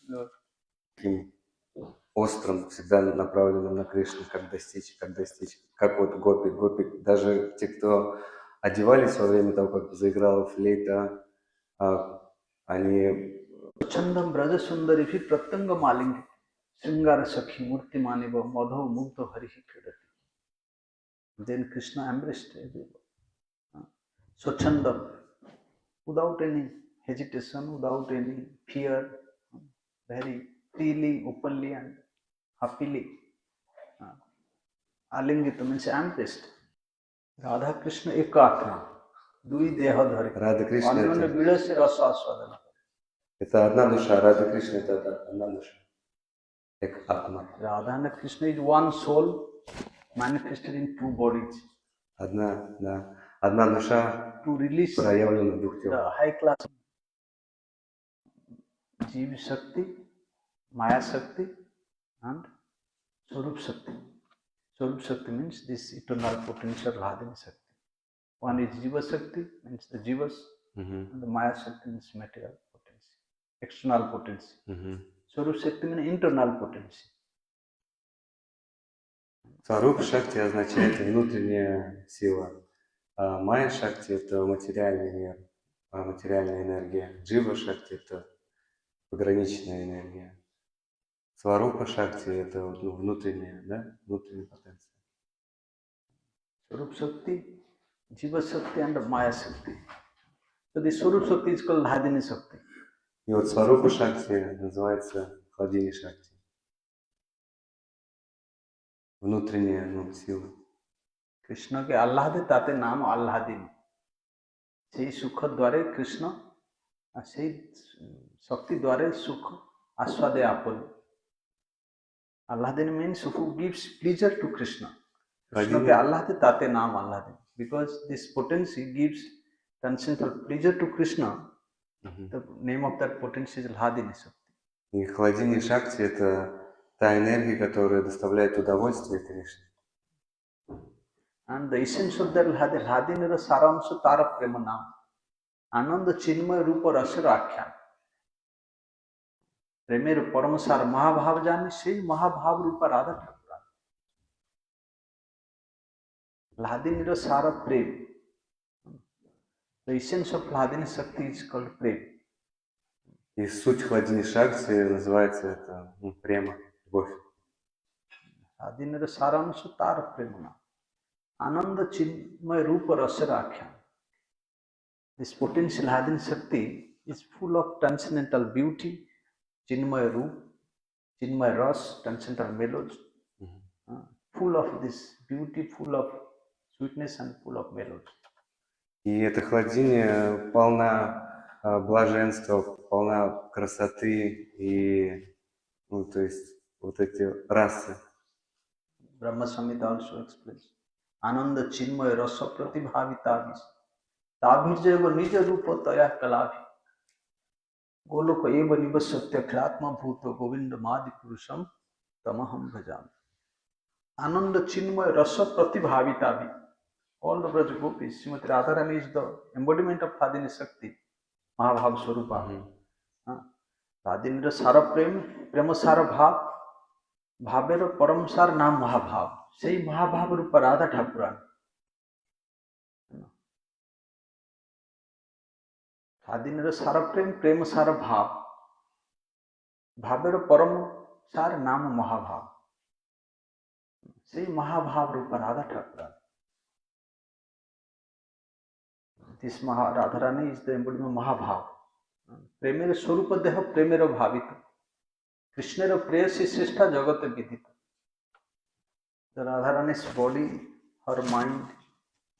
lower. Таким острым, всегда направленным на Кришну, как достичь. Как вот гопи, даже те, кто одевались во время того, как заиграла флейта, они... Chandam Braja Sundari Prattanga Malingi. Sringara Sakhi Murti Maniva Madho Mukta Harihi Kridati. Then Krishna embraced everyone. Swachanda, without any hesitation, without any fear, very freely, openly and happily. Alingita means embraced. Radha Krishna एक आत्मा, दुई देह धरे, Радha Кришна अन्योन्य это, विलय से रस आस्वादन. это одна душа, Радha Кришна это одна душа. Эк атма. Radha and Krishna is one soul manifested in two bodies. Одна, да. Одна душа, To release проявлена в двух the телах. high class Jeev Shakti, Maya Shakti and Swarup Shakti. Swarup Shakti means this eternal potential Radhini Shakti. One is Jiva Shakti, means the Jivas, and the Maya Shakti means material potency, external potency. Swarup Shakti means internal potency. Сварупа Шакти означает внутренняя сила. А Майя Шакти это материальный мир, материальная энергия. Джива Шакти это пограничная энергия. Сварупа Шакти это внутренняя, да? Внутренняя потенция. Swarup Shakti, Jiva Shakti and Maya Shakti. So the Swarup Shakti is called Radhini Shakti. И вот Сварупа Шакти называется Хладини Шакти. Внутренняя сила. Krishna ke Allahade tate naam Allahadin. Sei sukha dware Krishna, sei Shakti dware sukha aswade apone. Allahadin means who gives pleasure to Krishna. Krishna ke Allahade tate naam Allahadin. Because this potency gives transcendental pleasure to Krishna, the name of that potency is Radhini Shakti. И Хладини Шакти это та энергия, которая доставляет удовольствие Кришне. And the essence of that Radhini ra saramsha tara prema naam. Ananda chinmay rupa rasa rakhyan. Premer paramasar mahabhav jani sei mahabhav rupa Radha Thakur. Radhini ra sara prem. The essence of Radhini Shakti is called prem. И суть Хладини Шакти называется это према, любовь. Radhini ra saramsha tara prema naam. Ananda chinmay rupa rasa rakhyan. This potential Radhini Shakti is full of transcendental beauty, chinmay rup, chinmay ras, transcendental melodies, full of this beauty, full of sweetness and full of melody. И эта Хладини полна блаженства, полна красоты и, то есть, вот эти расы. Brahma Samhita also explains. Ananda chinmay rasa pratibhavitavis. Tabhirjeva nija rupa taya kalavi. Goloka eva nivasatya klatma bhuta govinda madi purusham tamaham bhajam. Ananda chinmay rasa pratibhavitavi. All the Braj Gopis, Srimati Radharani is the embodiment of Radhini Shakti, Mahabhav Swarupa. Radhini ra sara prem, prema sara bhav, bhaver param sar naam Mahabhav. Sei Mahabhav rupa Radha Thakuran. Radhini ra sara prem, prema sara bhav, bhaver param sar naam Mahabhav. Sei Mahabhav rupa Radha Thakuran. This Radharani is the embodiment of Mahabhav. Premera Swarupa Deha Premera Bhavita. Krishnera Preyasi Srishta Jagata Vidita. The Radharani's body, her mind,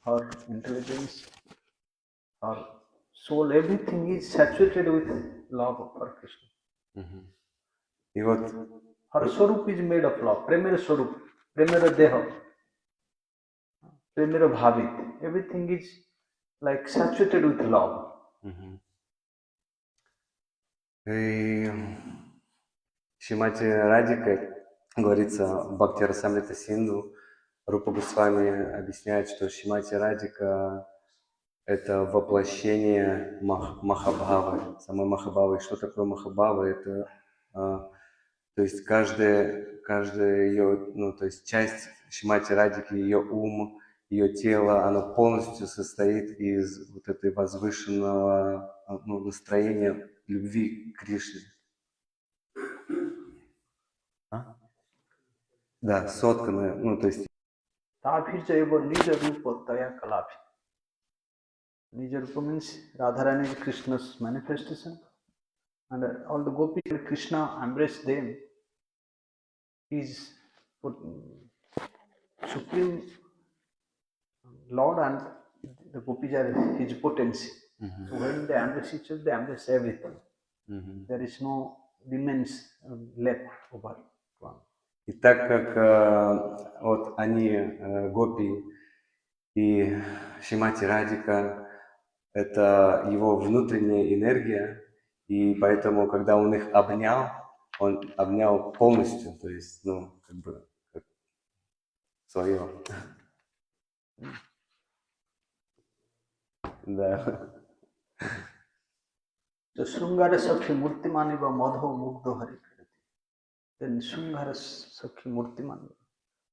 her intelligence, her soul, everything is saturated with love for Krishna. И вот her Swarup is made of love. Premera Swarup, Premera Deha, Premera Bhavit. Everything is like saturated with love. И Шримати Радика, говорится в Бхакти Расамрита Синду, Рупа Госвами объясняет, что Шримати Радика это воплощение Махабхавы, самой Махабхавы. Что такое Махабхава? Это, то есть каждая ее, то есть часть Шримати Радики, ее ум, ее тело, оно полностью состоит из вот этой возвышенного настроения любви к Кришне. Да, сотканное, ну, то есть Tabhirja eva nija rupa taya kalabhi. Nija rupa means Radharani is Krishna's manifestation, and all the gopis and Krishna embrace them. He is supreme Lord, and the gopis are his potency. So when they embrace each other, they embrace everything. There is no remains left over one. И так как вот они, гопи и Шримати Радика, это его внутренняя энергия, и поэтому, когда он их обнял, он обнял полностью, то есть, ну, как бы, как свое. Да. So Srungara Sakhi Murtimani va Madho Mugdho Hari Kriti. Then Srungara Sakhi Murtimani.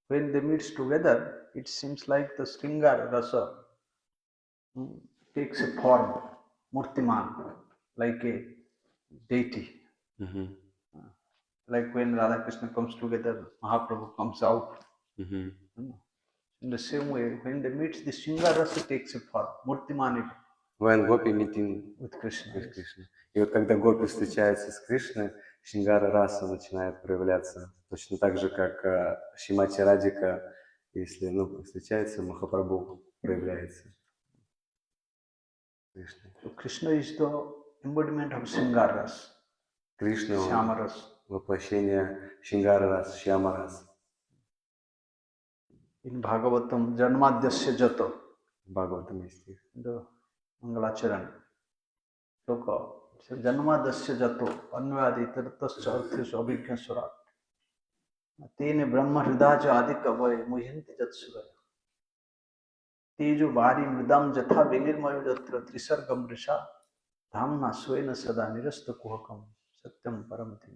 When they meet together, it seems like the Sringara Rasa takes a form, Murtiman, like a deity. Like when Radha Krishna comes together, Mahaprabhu comes out. In the same way, when they meet, the Sringara Rasa takes a form, Murtimani. When Gopi meeting with Krishna. with Krishna. И вот когда Гопи встречается с Кришной, Шингара раса начинает проявляться. Точно так же, как Шримати Радика, если встречается, Махапрабху проявляется. Кришна. So Krishna is the embodiment of Sringara Rasa. Кришна Shyama Rasa. воплощение Шингара рас, Шьяма рас. In Bhagavatam, Janmadhyasya Jato. Бхагаватам есть стих. The Mangalacharan. Sloka. So Janmadhyasya Jato. Anvadi Tirtasya Arthesya Abhigya Surat. Tene Brahma Hridaja Adikavay Muhyanti Jatsuraya. Tejo Bhari Mridam Jatha Vinirmayo Jatra Trisargam Risha. Dhamna Swena Sada Nirasta Kuhakam. Satyam Paramati.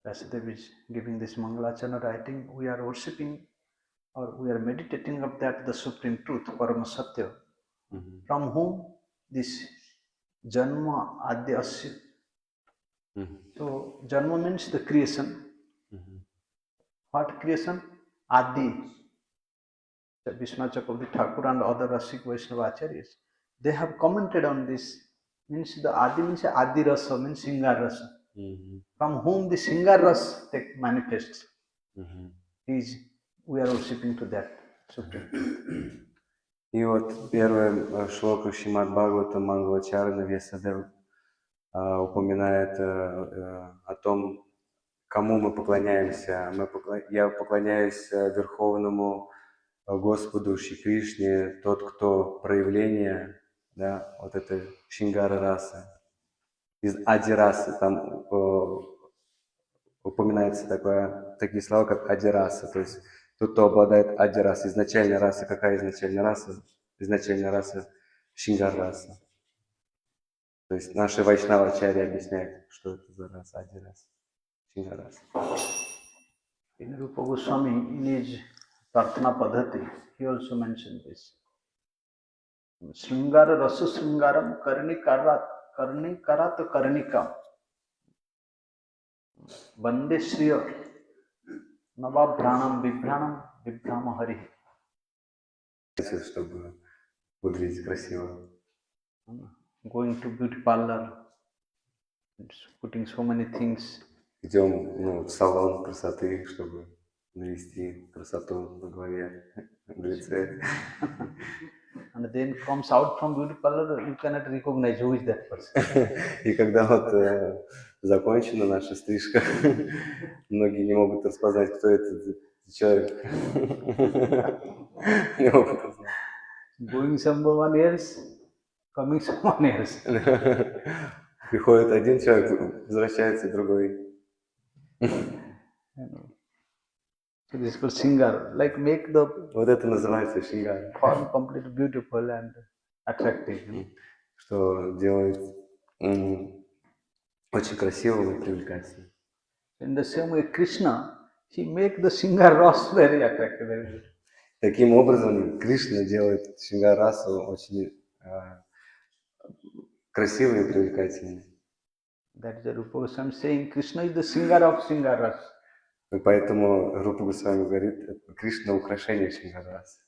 Vasudev is giving this Mangalacharana writing. We are worshipping or we are meditating of that the supreme truth, Parama Satya, from whom this Janma Adyasya. So Janma means the creation. What creation? Adi. Vishnu Chakravarti Thakur and other Rasik Vaishnava Acharyas, they have commented on this. Means the Adi means Adi Rasa, means Singar Rasa. From whom the Singar Rasa manifests. We are worshipping to that supreme truth. И вот первая шлока Шримад Бхагавата Мангалачарана Весадев упоминает о том, кому мы поклоняемся. Я поклоняюсь Верховному Господу Шри Кришне, тот, кто проявление, да, вот этой Шингара расы, из Ади расы, там упоминается такие слова, как Ади раса, то есть тот, кто обладает Ади расой. Изначальная раса, какая изначальная раса? Изначальная раса Шингар раса. То есть наши вайшнава-ачарьи объясняют, что это за раса, Ади раса, Шингар раса. In Rupa Goswami, in his Prarthana Padhati, he also mentioned this. Sringara Rasa Sringaram Karnikarat Karnikam Bande Shriya Navabhranam Vibhrama Hari. Чтобы выглядеть красиво. Going to beauty parlor, putting so many things. Идем в салон красоты, чтобы навести красоту на голове, на лице. And then comes out from beauty parlor, you cannot recognize who is that person. И когда вот закончена наша стрижка, многие не могут распознать, кто этот человек. Не могут узнать. Going someone else, coming someone else. Приходит один человек, возвращается другой. So this is called Singar. Like make the Вот это называется шингар. form completely beautiful and attractive. Что делает очень красивым и привлекательным. In the same way, Krishna, he make the Singar Ras very attractive, very beautiful. Таким образом, Кришна делает шингарасу очень красивой и привлекательной. That is the Rupa Goswami saying, Krishna is the singer of Singaras. И поэтому Рупа Госвами говорит, Кришна украшение Шингарас.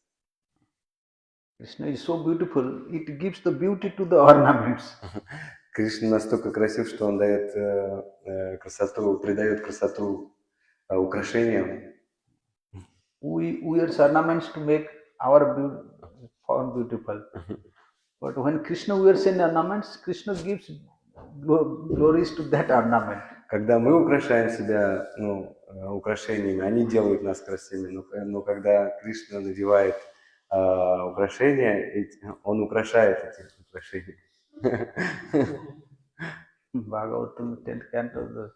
Krishna is so beautiful, it gives the beauty to the ornaments. Кришна настолько красив, что он дает красоту, придает красоту украшениям. We wear ornaments to make our form beautiful. But when Krishna wears any ornaments, Krishna gives glories to that ornament. Когда мы украшаем себя украшениями, они делают нас красивыми. Но когда Кришна надевает украшения, он украшает эти украшения. Bhagavatam 10th canto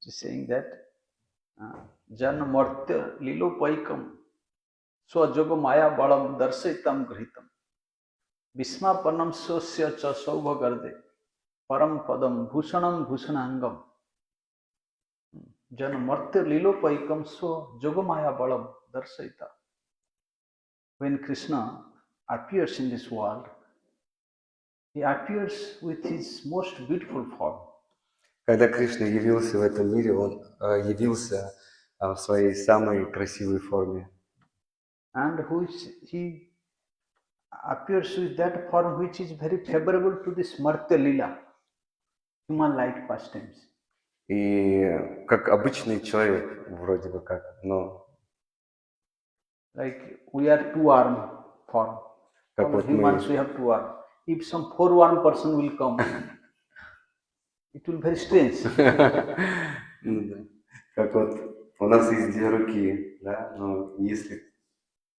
is saying that Jan Martya Lilopaikam Swajoga Maya Balam Darsaitam Gritam Vismapanam Sosya Cha Saubhagarde Param Padam Bhushanam Bhushanangam Jan Martya Lilopaikam Swajoga Maya Balam Darsaita. When Krishna appears in this world, he appears with his most beautiful form. Когда Кришна явился в этом мире, он явился в своей самой красивой форме. And he appears with that form which is very favorable to this Martya Lila, human-like pastimes. И как обычный человек, вроде бы как, но... Like we are two-arm form. Как вот humans, we have two arms. If some four-arm person will come, it will be very strange. Как вот у нас есть две руки, да, но если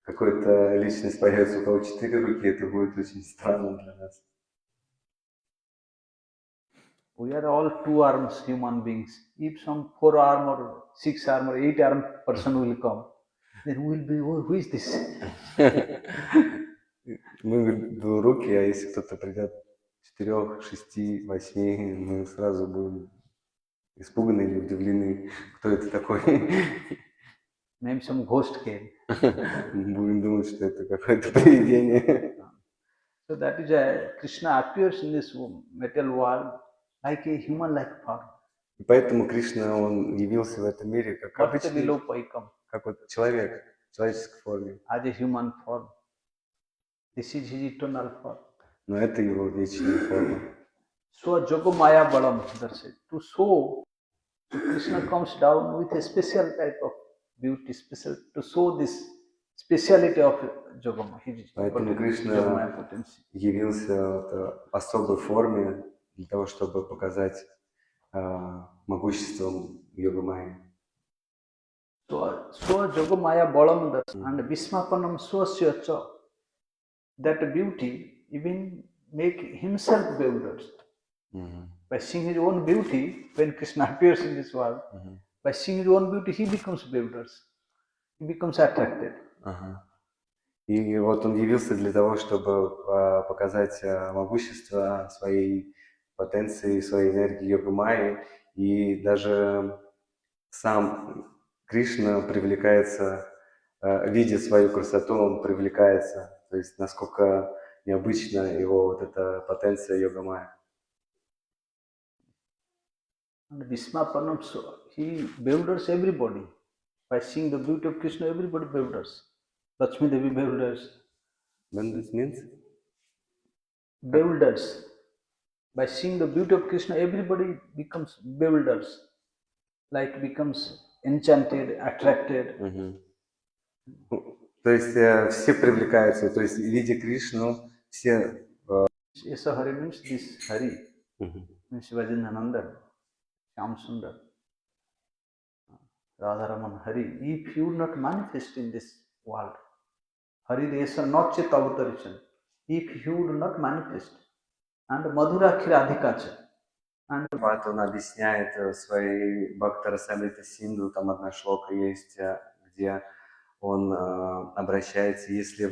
какой-то личность появится у кого 4 руки, это будет очень странно для нас. We are all two arms human beings. If some 4-arm or 6-arm or 8-arm person will come, then we will be, who is this? Мы руки, а если кто-то придет 4, 6, 8, мы сразу будем испуганы или удивлены, кто это такой. Maybe some ghost came. Будем думать, что это какое-то привидение. So that is why Krishna appears in this material world like a human-like form. И поэтому Кришна, он явился в этом мире как обычный, как вот человек в человеческой форме. As a human form. This is his eternal form. Но это его вечная форма. So Jogamaya Balam, that's it. To show, Krishna comes down with a special type of beauty, special to show this speciality of Jogama. Поэтому Кришна явился в особой форме для того, чтобы показать могущество Йога-майи. So Jogamaya Balam and Vismapanam Swasya Cha. That beauty even make himself bewildered. By seeing his own beauty, when Krishna appears in this world, by seeing his own beauty, he becomes bewildered. He becomes attracted. И вот он явился для того, чтобы показать могущество своей потенции, своей энергии Йога-майи. И даже сам Кришна привлекается, видя свою красоту, он привлекается. То есть насколько необычна его вот эта потенция Йога-майи. And Vismapanam, he bewilders everybody. By seeing the beauty of Krishna, everybody bewilders. Lakshmi Devi bewilders. What this means? Bewilders. By seeing the beauty of Krishna, everybody becomes bewilders. Like becomes enchanted, attracted. То есть все привлекаются, то есть видя Кришну, все... Yesa Hari means this Hari. Means Vajanananda, Shyam Sundar, Radharaman Hari. If you not manifest in this world, Hari Resa not Chet Avatarishan. If you do not manifest, and Madhura Khiradhikacha. Он объясняет в своей Бхакта-расамрита Синду, там одна шлока есть, где он обращается, если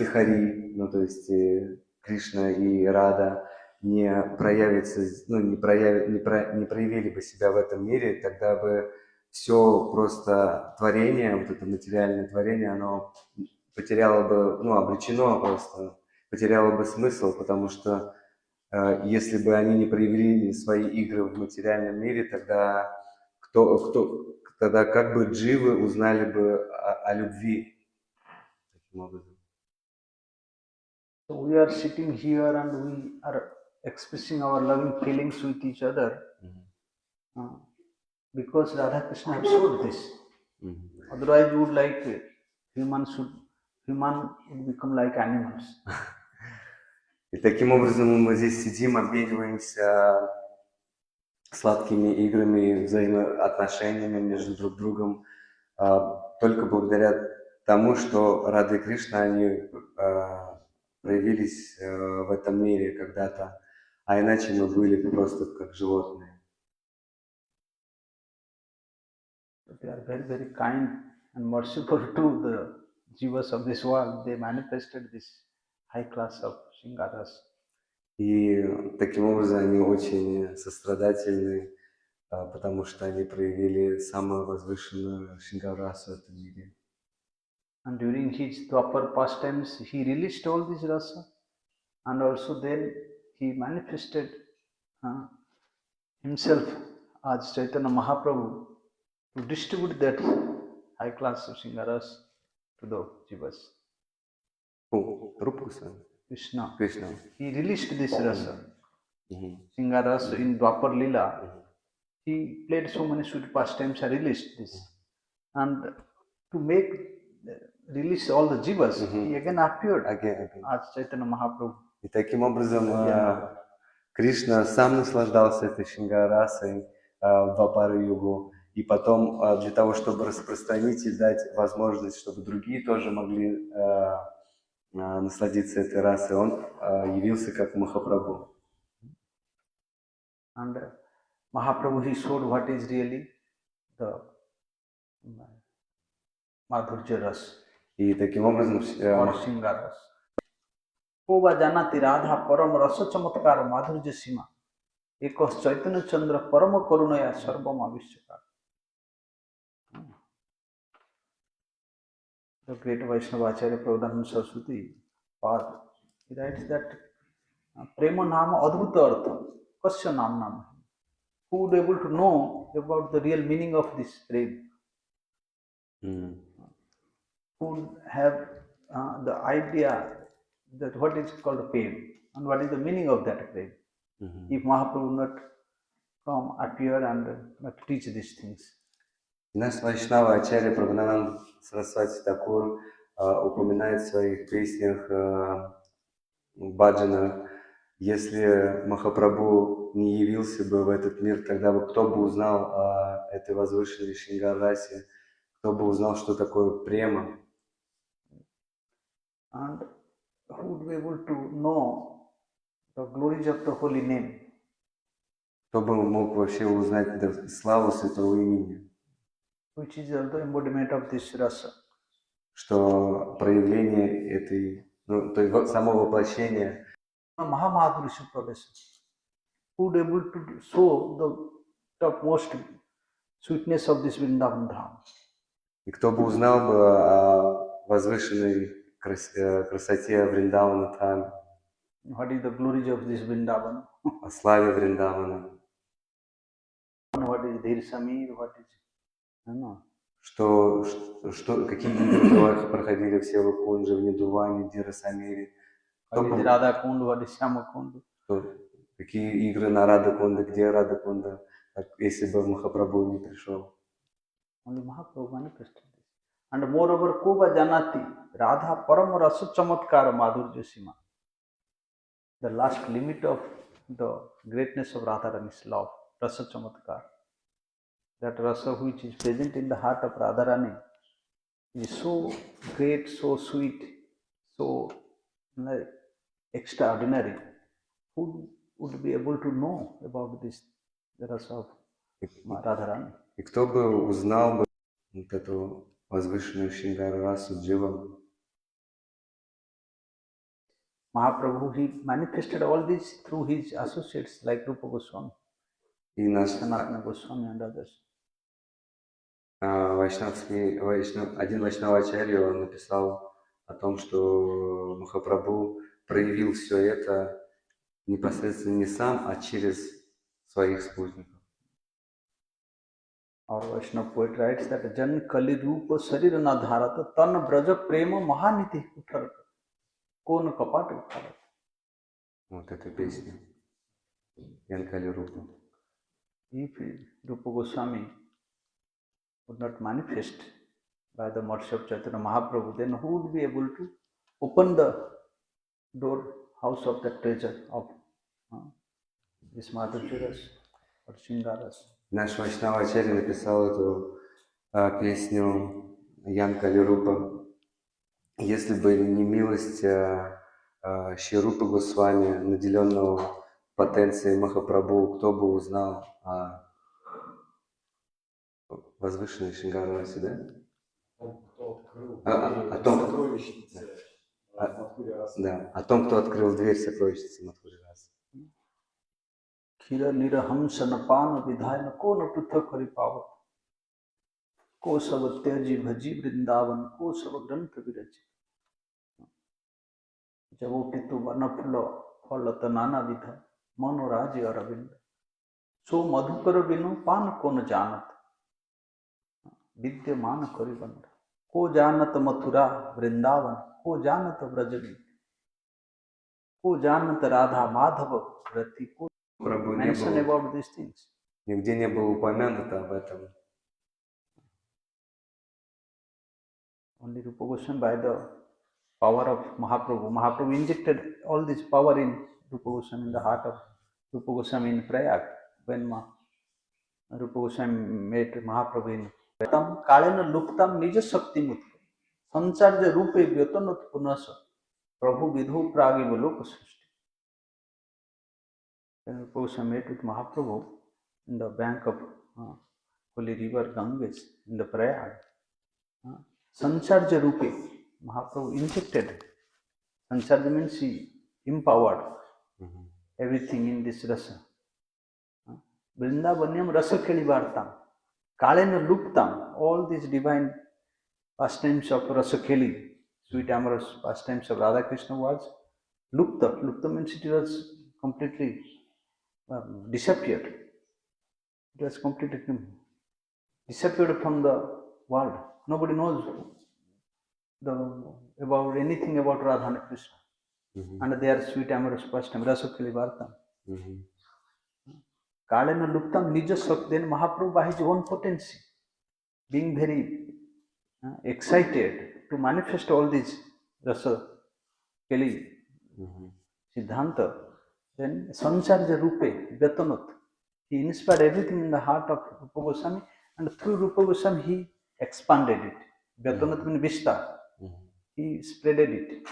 Хари, ну то есть Кришна и Рада не проявятся, ну не проявили бы себя в этом мире, тогда бы все просто творение, вот это материальное творение, оно потеряло бы, ну обречено просто, потеряло бы смысл, потому что Если бы они не проявили свои игры в материальном мире, тогда тогда как бы дживы узнали бы о любви таким образом? So we are sitting here and we are expressing our loving feelings with each other because Radha Krishna have showed this. Otherwise, we would like human would become like animals. И таким образом мы здесь сидим, обмениваемся сладкими играми, взаимоотношениями между друг другом, только благодаря тому, что Рада и Кришна, они проявились в этом мире когда-то, а иначе мы были просто как животные. They are very, very kind and merciful to the jivas of this world. They manifested this high class of Shingaras. И таким образом они очень сострадательны, потому что они проявили самую возвышенную Шингарасу в этом мире. And during his Dwapar pastimes, he released all this rasa, and also then he manifested himself as Chaitanya Mahaprabhu to distribute that high class of Shingaras to the jivas. Рупку с вами? Krishna. Кришна. He released this rasa. Shingaras in Dwapar Lila. He played so many sweet pastimes and released this. And to release all the jivas, he again appeared as Chaitanya Mahaprabhu. И таким образом Кришна сам наслаждался этой Шингарасой в Двапара-югу. И потом для того, чтобы распространить и дать возможность, чтобы другие тоже могли насладиться этой расой, он явился как Махапрабху. And Mahaprabhu, he showed what is really the Madhurya ras. И таким образом or Shingaras. Koba janati Radha param rasa chamatkar madhurya sima. Ekos Chaitanya Chandra parama karunaya sarvam avishchakar. The great Vaishnava Acharya Prabhupada Saraswati Pad, he writes that prema nama adbhuta artha kasya nam nama. Who would be able to know about the real meaning of this prema? Who would have the idea that what is called pain and what is the meaning of that pain? If Mahaprabhu would not come, appear and not teach these things. Наш Вайшнава Ачарья Прабханананда Сарасвати Такур упоминает в своих песнях, баджанах, если Махапрабху не явился бы в этот мир, тогда бы кто бы узнал о этой возвышенной Шингарасе, кто бы узнал, что такое према. And who would be able to know the glories of the holy name? Кто бы мог вообще узнать славу святого имени? Which is the embodiment of this rasa. Что проявление этой, то есть само воплощение Mahamadhurya Pravesa. Who would be able to show the topmost sweetness of this Vrindavan Dham? И кто бы узнал бы о возвышенной красоте Вриндавана Дхами, What is the glories of this Vrindavan? о славе Вриндавана. What is Dhir Samir? What is какие игры проходили в Севакунже, в Нидуване, Дирасамире. Рада Кунду, what is Shama Kundu? Какие игры на Рада Кунда, где Рада Кунда, если бы Махапрабху не пришел. Only Mahaprabhu manifested this. And moreover, Koba Janati, Radha Param Rasa Chamatkara Madhurya Sima. The last limit of the greatness of Radharani's love, Rasa Chamatkar. That rasa which is present in the heart of Radharani is so great, so sweet, so extraordinary. Who would be able to know about this, the rasa of Radharani? И кто бы узнал бы вот эту возвышенную Шингарасу Дживам? Mahaprabhu, he manifested all this through his associates like Rupa Goswami, Sanatana Goswami and others. Один Вайшнавачарья, он написал о том, что Махапрабху проявил все это непосредственно не сам, а через своих спутников. Our Vaishnava poet writes that Jan Kali Rupa Sarira na Dharata Tan Braja Prema Mahaniti Kutar Kon Kapat Utharat. Вот эта песня. Янкали Рупа. If Rupa Goswami would not manifest by the mercy of Chaitanya Mahaprabhu, then who would be able to open the door, house of the treasure of this Madhuryaras or Shingaras? Наш Вайшнава-ачарья написал эту песню Янкали Рупа. Если бы не милость Шри Рупы Госвами, наделенного потенцией Махапрабху, кто бы узнал о возвышенной Шингарасе, да? О том, о том, кто открыл дверь сокровищницы Мадхурьярасы. Khira nirahams napana vidhayana ko na pruthak hari pavat ko sab tyaji bhaji vrindavan ko sab grantha viraji. जबो पितु one फूल फलत नाना विध मनोराज अरविंद सो मधुकर बिनु पान को न जानत विद्यमान करिबंद को जानत मथुरा वृंदावन को जानत ब्रजनी को जानत राधा माधव रति को mention about these things. Нигде не было упомянуто об этом. Only Rupa Goswami by the power of Mahaprabhu. Mahaprabhu injected all this power in Rupa Goswami, in the heart of Rupa Goswami in Prayag. When Rupa Goswami met Mahaprabhu in Tam Kalena Luptam Nija Shakti Mutku Sancharja Rupe Vyotanut Punasa Prabhu Vidhu Pragi Valoka Srishti. When Rupa Goswami met with Mahaprabhu in the bank of holy river Ganges in the Prayag, Sancharja Rupe, Mahaprabhu injected. Sancharja means he empowered everything in this rasa. Vrindavanyam rasa khelivartam, kalena luptam, all these divine pastimes of rasa kheli, sweet amorous pastimes of Radha Krishna was lupta. Lupta means it was completely disappeared. It was completely disappeared from the world. Nobody knows about anything about Radha and Krishna and their sweet amorous pastime, rasa khelivartam. Kalena luptam nija sak, then Mahaprabhu by his own potency, being very excited to manifest all these rasa kheli siddhanta, then sancharja rupe vyatanut, he inspired everything in the heart of Rupa Goswami, and through Rupa Goswami he expanded it. Vyatanut means vista. He spreaded it,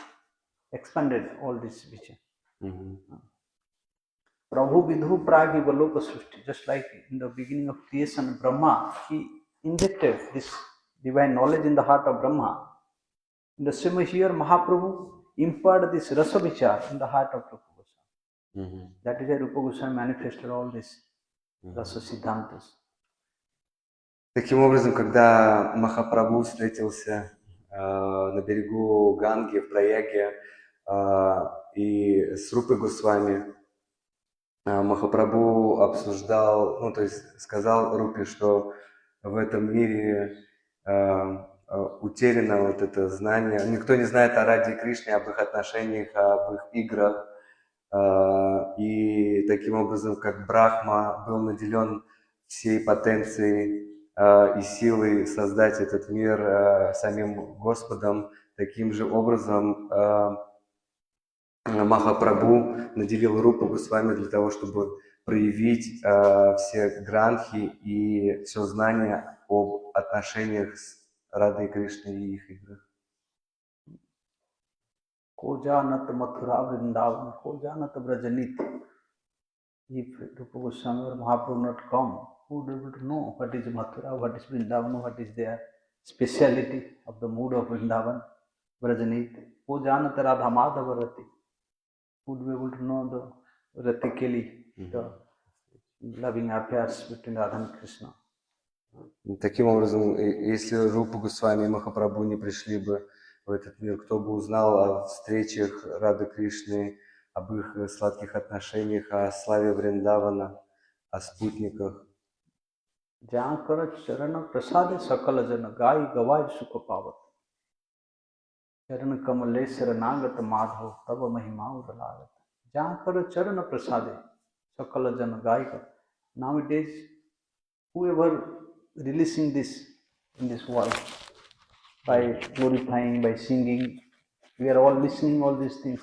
expanded all this vision. Prabhu Vidhu Pragi Valoka Srishti, just like in the beginning of creation, Brahma, he injected this divine knowledge in the heart of Brahma. In the same way here, Mahaprabhu imparted this rasa vichar in the heart of Rupa Goswami. That is why Rupa Goswami manifested all these rasa siddhantas. Таким образом, когда Махапрабху встретился на берегу Ганги в Праяге и с Рупой Госвами, Махапрабху обсуждал, то есть сказал Рупе, что в этом мире утеряно вот это знание. Никто не знает о Раде и Кришне, об их отношениях, об их играх. И таким образом, как Брахма был наделен всей потенцией и силой создать этот мир самим Господом, таким же образом Махапрабху наделил Рупу Госвами для того, чтобы проявить все гранхи и все знание об отношениях с Радой Кришной и их играх. Ko janat Mathura Vrindavan, ko janat Brajanit. If Rupa Goswami or Mahaprabhu not come, who would be able to know what is Mathura, what is Vrindavan, what is their speciality of the mood of Vrindavan, Brajanit. Ko janat Radha Madhava Rati. Who would be able to know the Rati Keli, the loving affairs between Radha and Krishna. Таким образом, если Рупа Госвами и Махапрабху не пришли бы в этот мир, кто бы узнал о встречах Рады Кришны, об их сладких отношениях, о славе Вриндавана, о спутниках. जहाँ कर चरण प्रसादे सकल जन गाय गवाय सुख पावत चरण कमलेश्वर नागत माधव तब महिमा उदलागत जहाँ कर चरण प्रसादे सकल जन गाय nowadays whoever releasing this in this world by glorifying, by singing, we are all listening all these things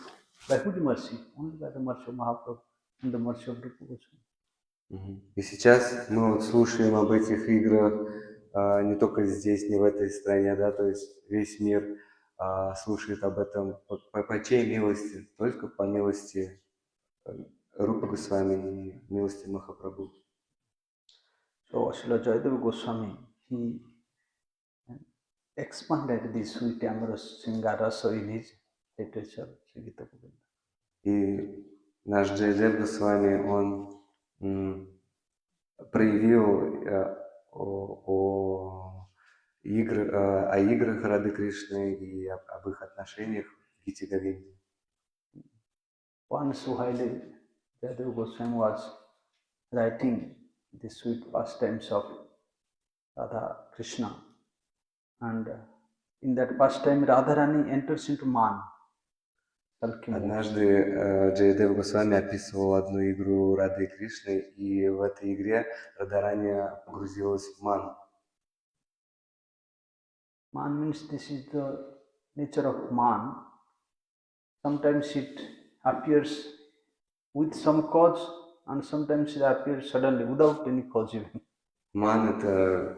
by whose mercy? Only by the mercy of Mahaprabhu and the mercy of Rupa Goswami. И сейчас мы вот слушаем об этих играх не только здесь, не в этой стране, да, то есть весь мир слушает об этом по чьей милости? Только по милости Рупы Госвами и милости Махапрабху. So Srila Jayadeva Goswami, he expanded this sweet amorous Singarasa in his literature, Sri Gita Govinda. И наш Джайадев Госвами, он проявил о играх Рады Кришны и об их отношениях в Гите Говинде. Once while Jayadeva Goswami was writing the sweet pastimes of Radha Krishna, and in that pastime Radharani enters into man. Однажды Джайадев Госвами описывал одну игру Рады Кришны, и в этой игре Радхарани погрузилась в ман. Man means this is the nature of man. Sometimes it appears with some cause, and sometimes it appears suddenly without any cause even. Ман — это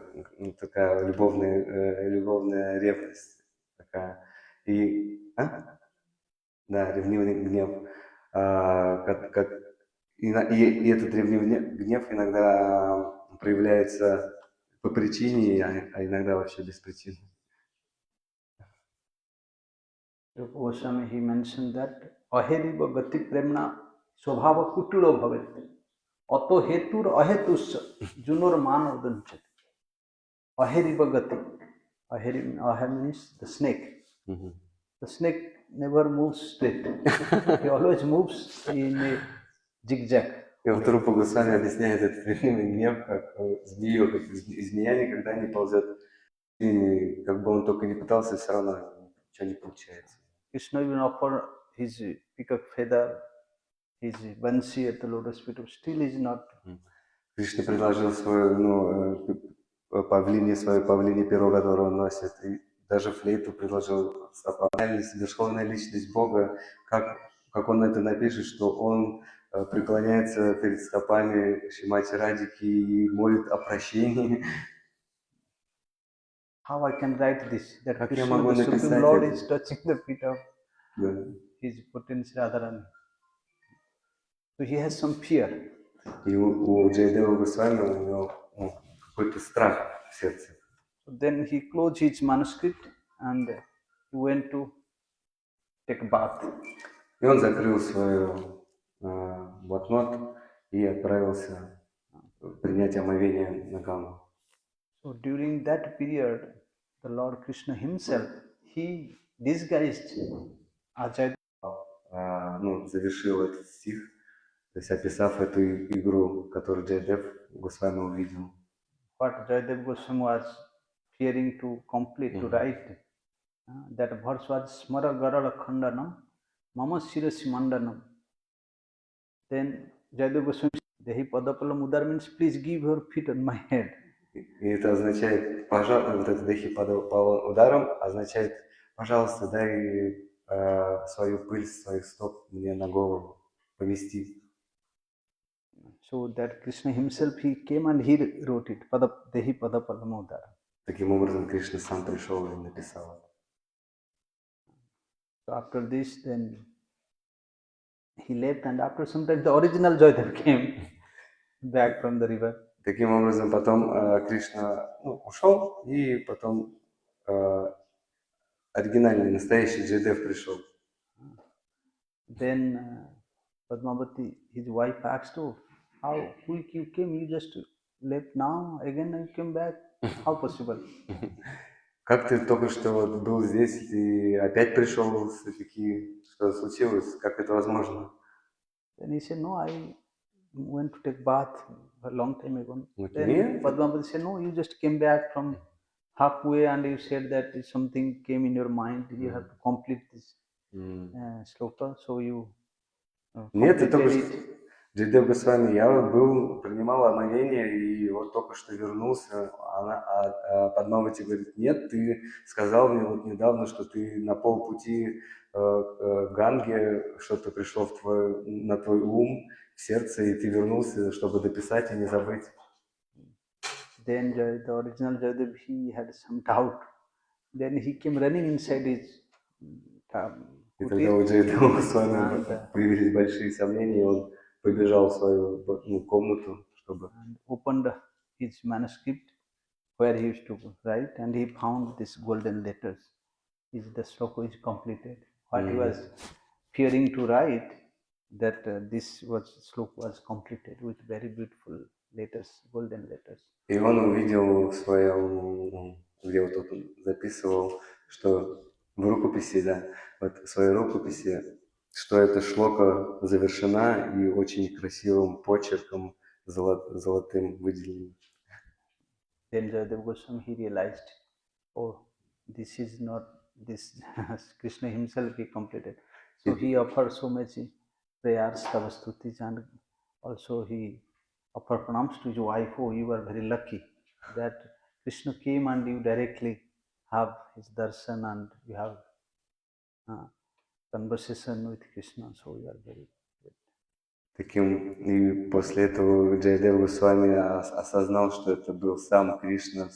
такая любовная ревность. Такая. Да, ревнивый гнев. И этот ревнивый гнев иногда проявляется по причине, а иногда вообще без причины. Goswami, he mentioned that aheriva gati premna swabhava kutulo bhavet ato hetur ahetusya junor man udanchati. Aheriva gati. Aheri means the snake. The snake never moves straight. He always moves in a zigzag. И вот Рупа Госвами объясняет этот ревнивый гнев как змею, как змея никогда не ползет. И как бы он только не пытался, все равно ничего не получается. Krishna even offered his peacock feather, his bansi at the lotus feet, still is not. Кришна предложил свое, свое павлине перо, которое он носит, и даже флейту предложил. Верховная личность Бога, как он это напишет, что он преклоняется перед стопами Шримати Радхики и молит о прощении. How I can write this? That Как я Krishna, могу the Supreme написать Lord, это? is touching the feet of Да. his potency Radharani. So he has some fear. И у Джайадева Госвами у него какой-то страх в сердце. So then he closed his manuscript and he went to take a bath. И он закрыл свой блокнот и отправился принять омовение на Гангу. So during that period, the Lord Krishna himself, he disguised Ajay. Завершил этот стих, то есть описав эту игру, которую Джайадев Госвами увидел. What Jayadeva Goswami was fearing to complete, to write, that verse was Smara Garala Khandanam, Mama Sirasi Mandanam. Then Jayadeva Goswami said, Dehi Padapalam Udar means please give your feet on my head. И это означает, пожалуйста, вот это Дехи Пада ударом означает, пожалуйста, дай свою пыль с своих стоп мне на голову помести. So that Krishna himself, he came and he wrote it, Dehi Padapalam Udar. Таким образом, Кришна сам пришел и написал это. So after this, then he left, and after some time, the original Jayadeva came back from the river. Таким образом, потом Кришна ушел, и потом оригинальный, настоящий Джайадев пришел. Then Padmavati, his wife, asked, "Oh, how quick you came? You just left now, again you came back. How possible?" Как ты только что был здесь и опять пришел, все-таки что случилось? Как это возможно? Then he said, no, I went to take bath a long time ago. Вот Then нет. Padmavati said, no, you just came back from halfway and you said that something came in your mind, you have to complete this sloka, so you Нет, ты только completed что... it. Джайдев Госвами, я был, принимал омовение, и вот только что вернулся, Падмавати говорит, нет, ты сказал мне вот недавно, что ты на полпути к Ганге, что-то пришло на твой ум, в сердце, и ты вернулся, чтобы дописать и не забыть. Then the original Jayadev, he had some doubt. Then he came running inside his И тогда у Джайдева Госвами появились большие сомнения, и он побежал в свою комнату, чтобы... and opened his manuscript where he used to write, and he found these golden letters. The sloka is completed. What he was fearing to write, that this sloka was completed with very beautiful letters, golden letters. И он увидел в своем, где вот он записывал, что в рукописи, да, вот в своей рукописи, что эта шлока завершена и очень красивым почерком золотым выделенным. Then Jayadeva Goswami, he realized, oh, this is not this Krishna himself he completed. So he offered so many prayers, tavastutis, and also he offered pranams to his wife. Oh, you are very lucky that Krishna came and you directly have his darshan and you have conversation with Krishna. So you are very good. И после этого Джайадева Госвами осознал, что это был сам Кришна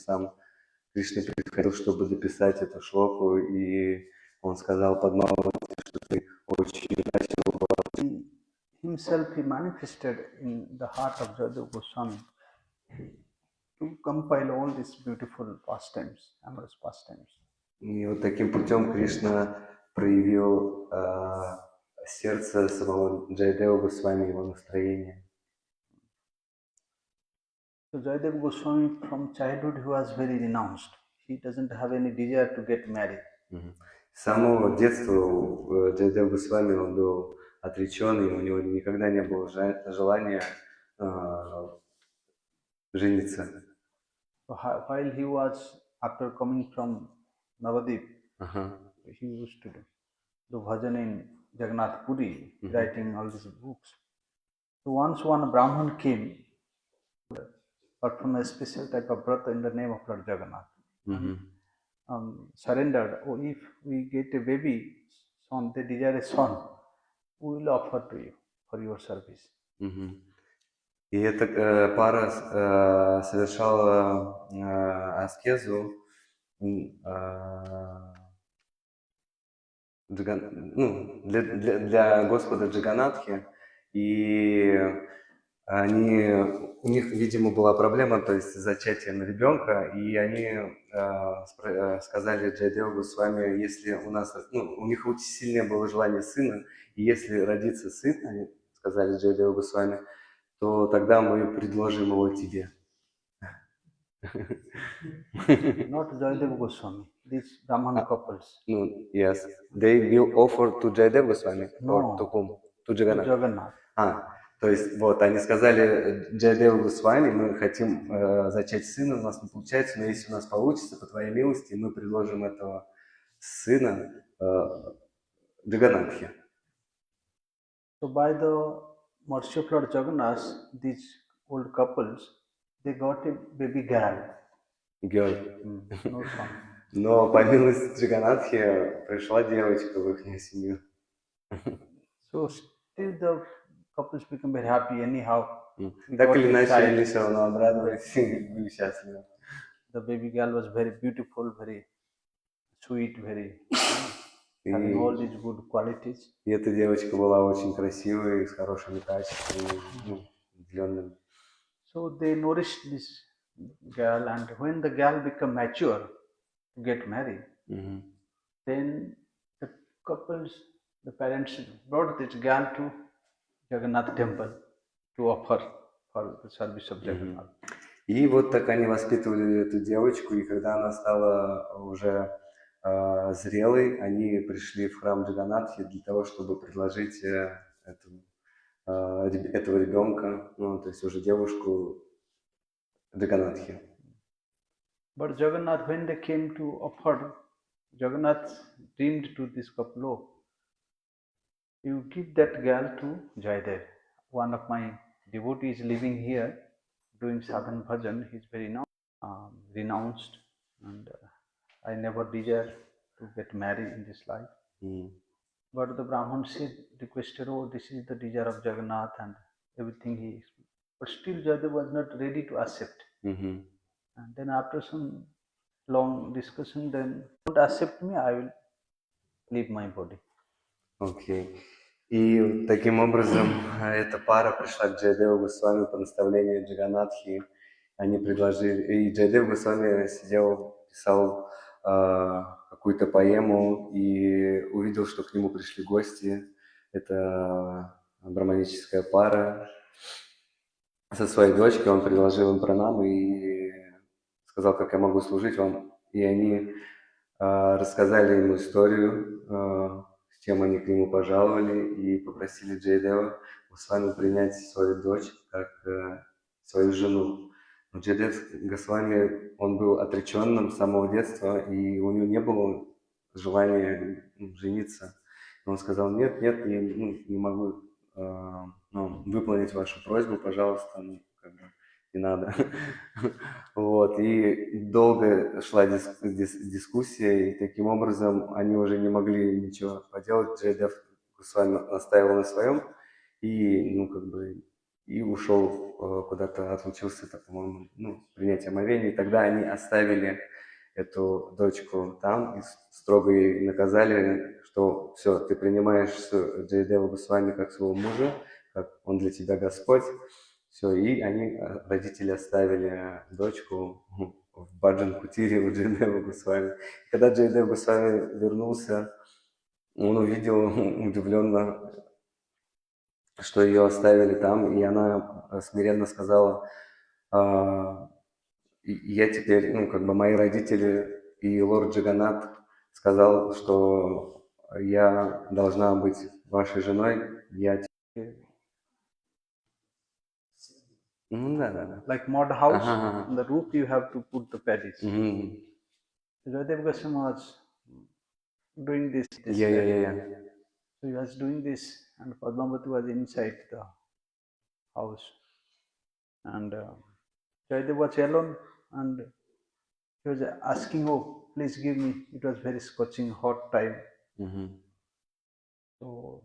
приходил, чтобы дописать эту шлоку, и он сказал Падмавати, что ты очень красиво была. Himself he manifested in the heart of Jayadeva Goswami to compile all these beautiful pastimes, amorous pastimes. И вот таким путем Кришна проявил сердце самого Джайадева Госвами, его настроение. So Jayadeva Goswami from childhood he was very renounced. He doesn't have any desire to get married. С самого детства Джайадева Госвами он был отреченный, у него никогда не было желания жениться. So while he was, after coming from Navadip, he used to do bhajan in Jagannath Puri, writing all these books. So once one Brahman came, performed a special type of brata in the name of Lord Jagannath. Surrendered, oh, if we get a baby son, they desire a son, we will offer to you for your service. И эта пара совершала аскезу для Господа Джаганатхи, и у них, видимо, была проблема, то есть с зачатием ребенка, и они сказали Джайадеву Госвами, если у нас, у них очень сильное было желание сына, и если родится сын, они сказали Джайадеву Госвами, то тогда мы предложим его тебе. Not Jayadeva Goswami, these Brahman couples. Yes, they will offer to Jayadeva Goswami or to whom? To Jagannath. To Jagannath. То есть вот они сказали Джайадеву Госвами, мы хотим зачать сына, у нас не получается, но если у нас получится, по твоей милости, мы предложим этого сына Джаганнатхе. So by the mercy of Lord Jagannath, these old couples, they got a baby girl. Girl. No son. Но по милости Джаганатхи пришла девочка в их семью. So still the couples become very happy anyhow. Так или иначе, они все равно обрадовались и были счастливы. The baby girl was very beautiful, very sweet, very having all these good qualities. И эта девочка была очень красивой, с хорошими качествами, наделенными. So they nourished this girl, and when the girl became mature to get married, then the couples, the parents brought this girl to Jagannath temple to offer for the service of Jagannath. И вот так они воспитывали эту девочку, и когда она стала уже зрелой, они пришли в храм Джаганатхи для того, чтобы предложить эту этого ребенка, ну, то есть уже девушку Джаганатхи. But Jagannath, when they came to offer, Jagannath dreamed to this couple, you give that girl to Jayadeva. One of my devotees living here, doing sadhan bhajan. He's very renounced, and I never desire to get married in this life. But the Brahman said, requested, oh, this is the desire of Jagannath and everything he explained. But still Jayadeva was not ready to accept. And then after some long discussion, then don't accept me, I will leave my body. Окей. И таким образом эта пара пришла к Джайадеву Госвами по наставлению Джаганатхи. Они предложили, и Джайадев Госвами сидел, писал какую-то поэму и увидел, что к нему пришли гости. Это браманическая пара со своей дочкой. Он предложил им пранам и сказал, как я могу служить вам. И они рассказали ему историю, с чем они к нему пожаловали, и попросили Джайадева Госвами принять свою дочь как свою жену. Но Джайадев Госвами, он был отреченным с самого детства, и у него не было желания жениться. Он сказал, нет, не могу выполнить вашу просьбу, пожалуйста, не надо. Вот, и долго шла дискуссия, и таким образом они уже не могли ничего поделать. Джайадев Госвами настаивал на своем, и ушел куда-то, отлучился, по-моему, принять омовение. И тогда они оставили эту дочку там и строго ей наказали, что все, ты принимаешь Джайадева Госвами как своего мужа, как он для тебя Господь. Все, и они, родители, оставили дочку в баджан-кутире у Джайадева Госвами. Когда Джайадев Госвами вернулся, он увидел удивленно, что ее оставили там, и она смиренно сказала, я теперь, мои родители и лорд Джаганнат сказал, что я должна быть вашей женой, я теперь... Да. Like mud house, on the roof you have to put the paddies. Jayadeva Goswami was doing this. Yeah. So he was doing this, and Padmavati was inside the house. And Jayadeva was alone, and he was asking, oh, please give me. It was very scorching hot time. So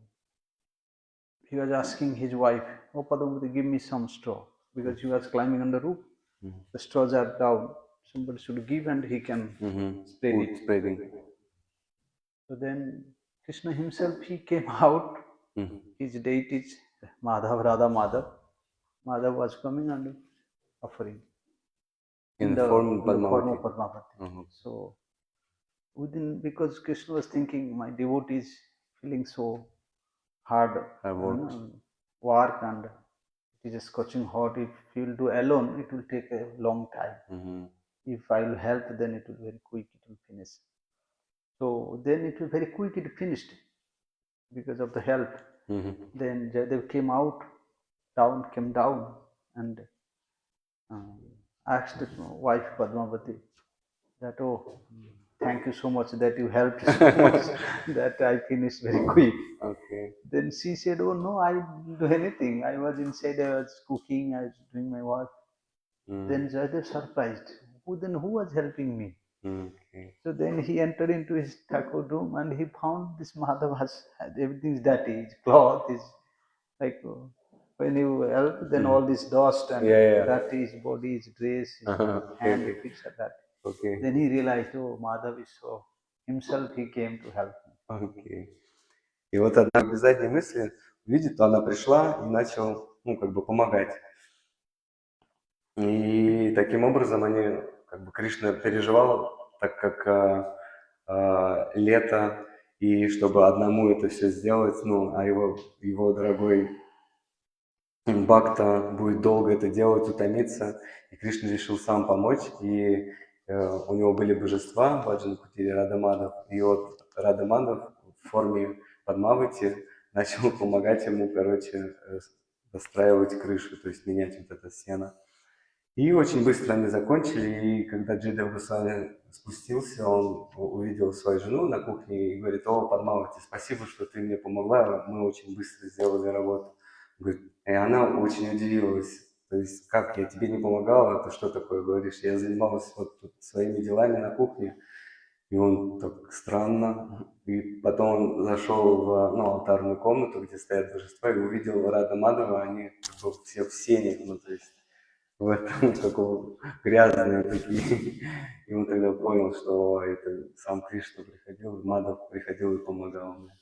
he was asking his wife, oh, Padmavati, give me some straw. Because he was climbing on the roof. The straws are down. Somebody should give and he can spread it. Spreading. So then Krishna himself, he came out. His deities, Madhav, Radha Madhav. Madhav was coming and offering. In the form of Padmavati. So because Krishna was thinking, my devotee is feeling so hard work and it is scorching hot. If he will do alone, it will take a long time. If I will help, then it will very quick, it will finish. So then it will very quick, it finished because of the help. Then Jayadev came down and asked his wife Padmavati that, oh, thank you so much that you helped so much that I finished very quick. Okay. Then she said, oh no, I didn't do anything. I was inside, I was cooking, I was doing my work. Then Jayadev surprised. Who was helping me? Okay. So then he entered into his Thakur room and he found this Madhav has everything is dirty. His cloth is like when you help, then all this dust and dirty, his body, his dress, his hand, his feet are dirty. Okay. Then he realized, oh, Madhav is so himself, he came to help me. Okay. И вот одна без задней мысли видит, то она пришла и начал, помогать. И таким образом они, Кришна переживал, так как лето, и чтобы одному это все сделать, а его дорогой Бхакта будет долго это делать, утомиться, и Кришна решил сам помочь, и у него были божества, Баджан Кутири, Рада Мадхав, и вот Рада Мадхав в форме Падмавати начал помогать ему, короче, достраивать крышу, то есть менять вот это сено. И очень быстро они закончили, и когда Джейдев Госвами спустился, он увидел свою жену на кухне и говорит: «О, Падмавати, спасибо, что ты мне помогла, мы очень быстро сделали работу». Говорит, и она очень удивилась, то есть, как, я тебе не помогала, ты что такое говоришь? Я занималась вот тут своими делами на кухне. И он так странно. И потом он зашел в алтарную комнату, где стоят божества, и увидел Рада Мадова, они как бы все в сене, ну, то есть в этом такого грязные такие. И он тогда понял, что это сам Кришна приходил, Мадав приходил и помогал мне.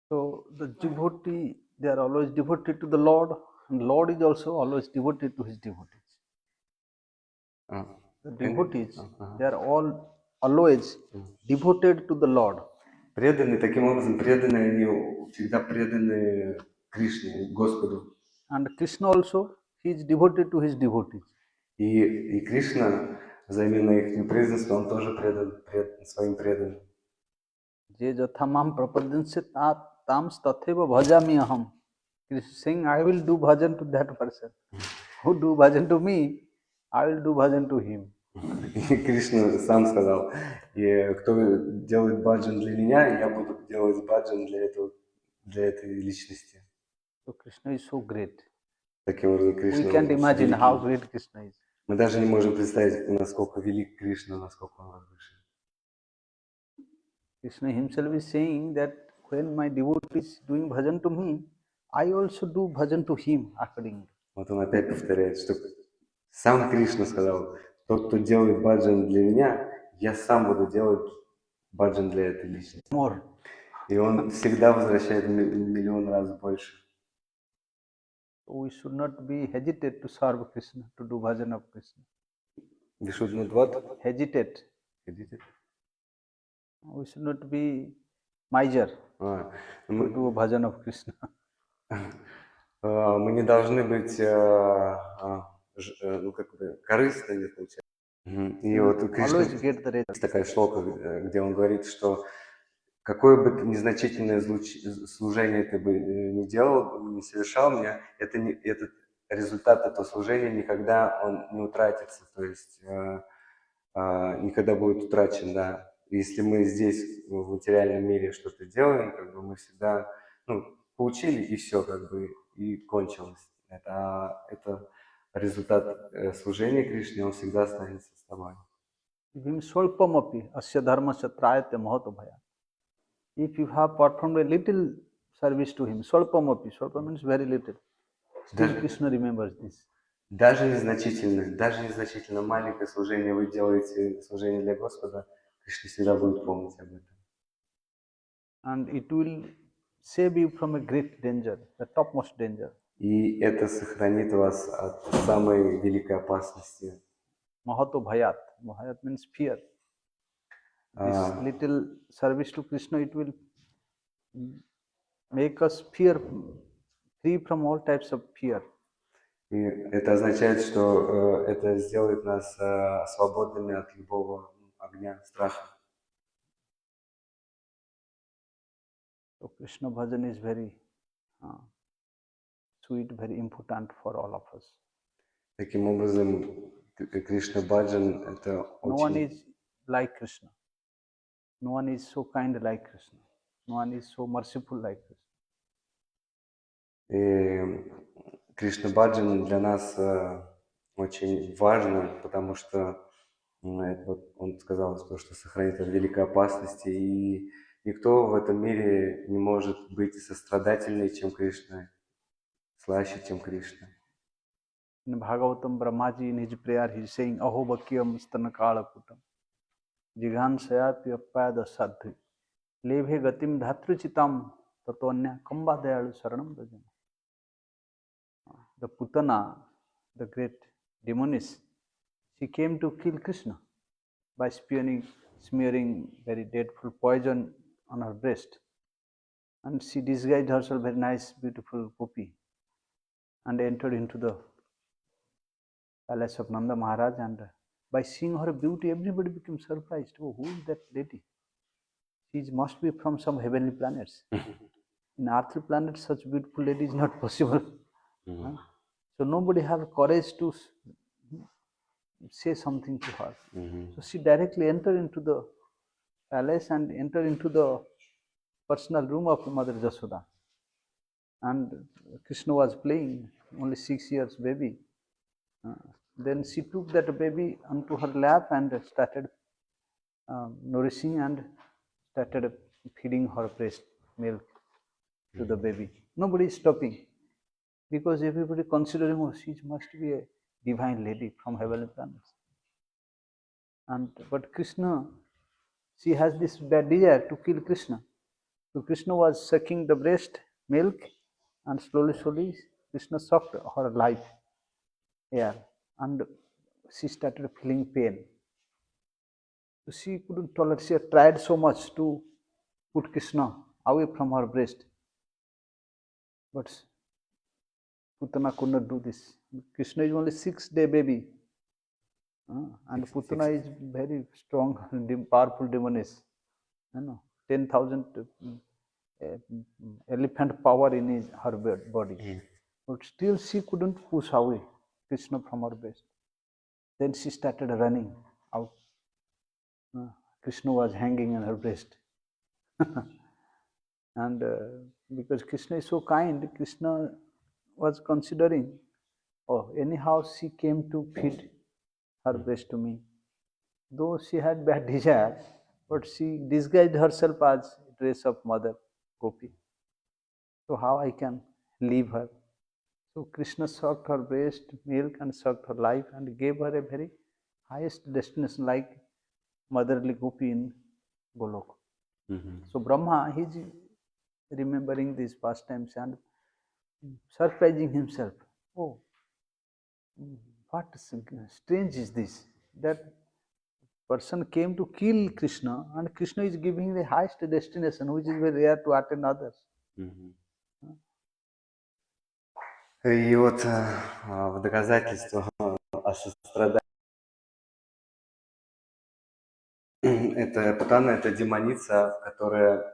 So the devotee, they are always devoted to the Lord, and Lord is also always devoted to his devotees. The devotees, they are all always devoted to the Lord. Преданные, таким образом, преданные, они всегда преданы Кришне, Господу. And Krishna also, he is devoted to his devotees. И Кришна, взамен на их преданность, он тоже предан своим преданным. Je jatha mam prapadyanse tam tatheva bhajami aham. Krishna is saying, I will do bhajan to that person. Who do bhajan to me, I will do bhajan to him. И Кришна сам сказал, и кто делает баджан для меня, я буду делать баджан для этой личности. So Krishna is so great. Таким образом, We Кришна can't очень imagine великий. how great Krishna is. Мы даже не можем представить, насколько велик Кришна, насколько он возвышен. Krishna himself is saying that when my devotee is doing bhajan to me, I also do bhajan to him accordingly. Вот он опять повторяет, что сам Кришна сказал, тот, кто делает баджан для меня, я сам буду делать баджан для этой личности. More. И он всегда возвращает миллион раз больше. We should not be hesitate to serve Krishna, to do bhajan of Krishna. We should not what? Hesitate. Hesitate? We should not be miser to do bhajan of Krishna. Мы не должны быть корыстными, получается. И вот у Кришны есть такая шлока, где он говорит, что какое бы незначительное служение ты бы не делал, не совершал мне, этот результат этого служения никогда он не утратится, то есть никогда будет утрачен, да. Если мы здесь в материальном мире что-то делаем, как бы мы всегда получили и все, как бы и кончилось. Это результат служения Кришне, он всегда останется с тобой. If you have performed a little service to him, swalpamapi, swalpa means very little, still Krishna remembers this. Даже незначительно маленькое служение вы делаете, служение для Господа, Кришна всегда будет помнить об этом. And it will save you from a great danger, the topmost danger. И это сохранит вас от самой великой опасности. Mahato bhayat. Bhayat means fear. This little service to Krishna, it will make us free from all types of fear. И это означает, что это сделает нас свободными от любого огня, страха. So Krishna bhajan is very sweet, very important for all of us. Таким образом, Кришна баджан это очень... No one is like Krishna. No one is so kind like Krishna. No one is so merciful like Krishna. И Кришна баджан для нас очень важно, потому что он сказал, что сохранит от великой опасности, и никто в этом мире не может быть сострадательнее, чем Кришна, слаще, чем Кришна. In Bhagavatam, Brahmaji in his prayer, he is saying, Aho Bhakyam Stanakala Putam Jighansaya Pyapada Sadhu Lebhe Gatim Dhatruchitam Tatonya Kamba Dayalu Saranam Bhajana. The Putana, the great demoness, she came to kill Krishna by smearing very dreadful poison on her breast. And she disguised herself very nice, beautiful gopi and entered into the palace of Nanda Maharaj, and by seeing her beauty, everybody became surprised. Oh, who is that lady? She must be from some heavenly planets. In earthly planets, such beautiful lady is not possible. Huh? So nobody have courage to say something to her. So she directly entered into the palace and entered into the personal room of Mother Jasoda. And Krishna was playing, only 6 years baby. Then she took that baby onto her lap and started nourishing and started feeding her breast milk to the baby. Nobody is stopping because everybody considering, oh, she must be a divine lady from heavenly planets. But Krishna, she has this bad desire to kill Krishna. So Krishna was sucking the breast milk, and slowly Krishna sucked her life air, and she started feeling pain. So she couldn't tolerate. She had tried so much to put Krishna away from her breast, but Putana could not do this. Krishna is only 6-day baby, and Putana is very strong, powerful demoness. 10,000 elephant power in her body. But still she couldn't push away Krishna from her breast. Then she started running out. Krishna was hanging on her breast. And because Krishna is so kind, Krishna was considering, oh, anyhow she came to feed her breast to me. Though she had bad desire, but she disguised herself as dress of Mother Gopi. So how I can leave her? So Krishna sucked her breast milk and sucked her life and gave her a very highest destination like motherly Gopi in Golok. So Brahma, he is remembering these pastimes and surprising himself. Oh, what strange is this? That person came to kill Krishna, and Krishna is giving the highest destination, which is very rare to attain others. И вот в доказательство о сострадании это Путана, это демоница, которая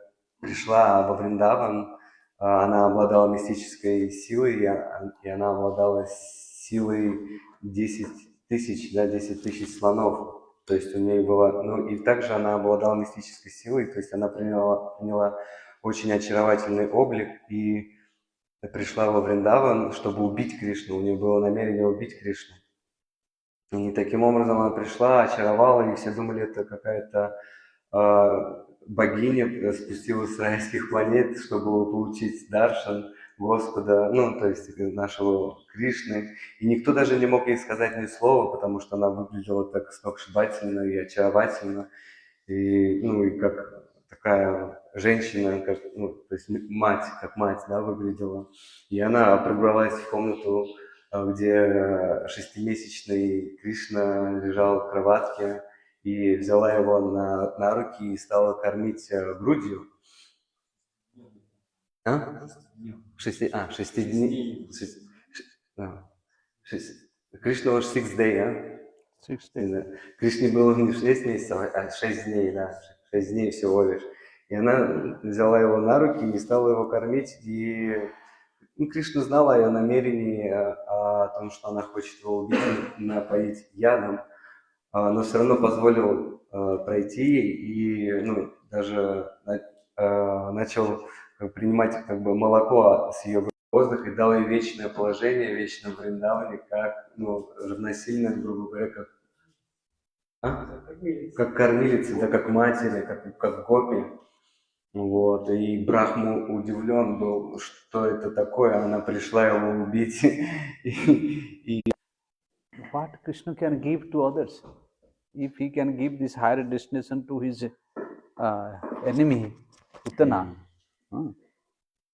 пришла во Вриндаван. Она обладала мистической силой, и она обладала силой 10 тысяч слонов. То есть у нее было... Ну, и также она обладала мистической силой, то есть она приняла очень очаровательный облик и пришла во Вриндаван, чтобы убить Кришну. У нее было намерение убить Кришну. И таким образом она пришла, очаровала, и все думали, это какая-то богиня спустилась с райских планет, чтобы получить даршан Господа, ну, то есть нашего Кришны. И никто даже не мог ей сказать ни слова, потому что она выглядела так сногсшибательно и очаровательно. И, ну, и как такая женщина, как, ну, то есть мать, как мать, да, выглядела. И она пробралась в комнату, где 6-месячный Кришна лежал в кроватке, и взяла его на руки и стала кормить грудью. Шести дней. Кришна was 6 days, 6 days. Кришне было не 6 месяцев, а 6 дней, да, 6 дней всего лишь. И она взяла его на руки и стала его кормить, и Кришна знала о ее намерении, о том, что она хочет его убить, напоить ядом, но все равно позволил пройти и, ну, даже начал принимать как бы молоко с ее воздуха и дал ей вечное положение, вечное в Вриндаване, как, ну, равносильно, грубо говоря, как кормилица, да, как матери, как гопи. Вот, и Брахму удивлен был, что это такое, она пришла его убить. What Krishna can give to others? If he can give this higher destination to his enemy, Putana.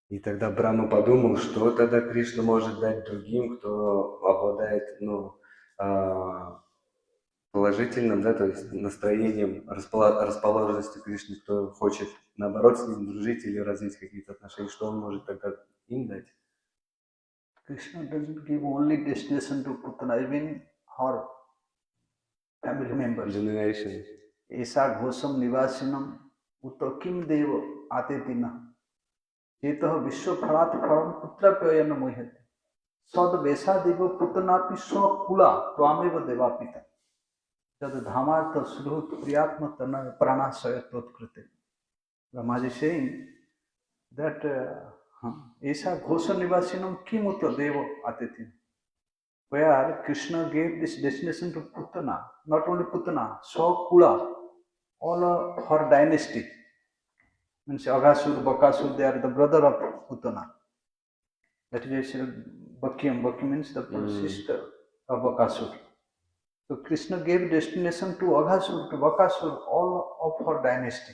И тогда Брахма подумал, что тогда Кришна может дать другим, кто обладает, ну, положительным, да, то есть настроением, расположенностью Кришны, кто хочет, наоборот, с ним дружить или развить какие-то отношения, что он может тогда им дать? Krishna doesn't give only destination to Putana, even her family members. Generation. Esa Ghosham Nivasinam उत किम देव आते दिन चेतः विश्व फलात् फलम पुत्रप्ययन मोहते सद वेशा देव पुतनापि स्वकुला त्वामेव देवापिता जद धामार्थ सुहृत प्रियात्म तन प्राणाशय तोत्कृते. Brahma is saying that Esa Ghosha Nivasinam Kimuta Deva Atithi, where Krishna gave this destination to Putana, not only Putana, Swakula, all of her dynasty. Means Aghasur, Bakasur, they are the brother of Putana. That is Bakyam. Bakyam means the sister of Bakasur. So Krishna gave destination to Aghasur, to Bakasur, all of her dynasty.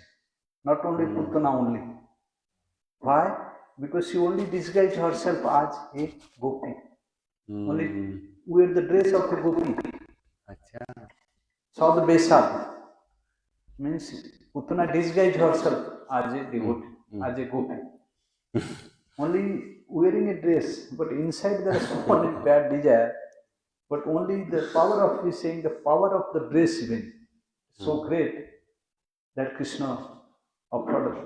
Not only Putana only. Why? Because she only disguised herself as a gopi. Only wear the dress of a gopi. Sad Besad means Putana disguised herself as a devotee, as a gopi. Only wearing a dress, but inside there is only bad desire. But only the power of, he's saying, the power of the dress even so great that Krishna offered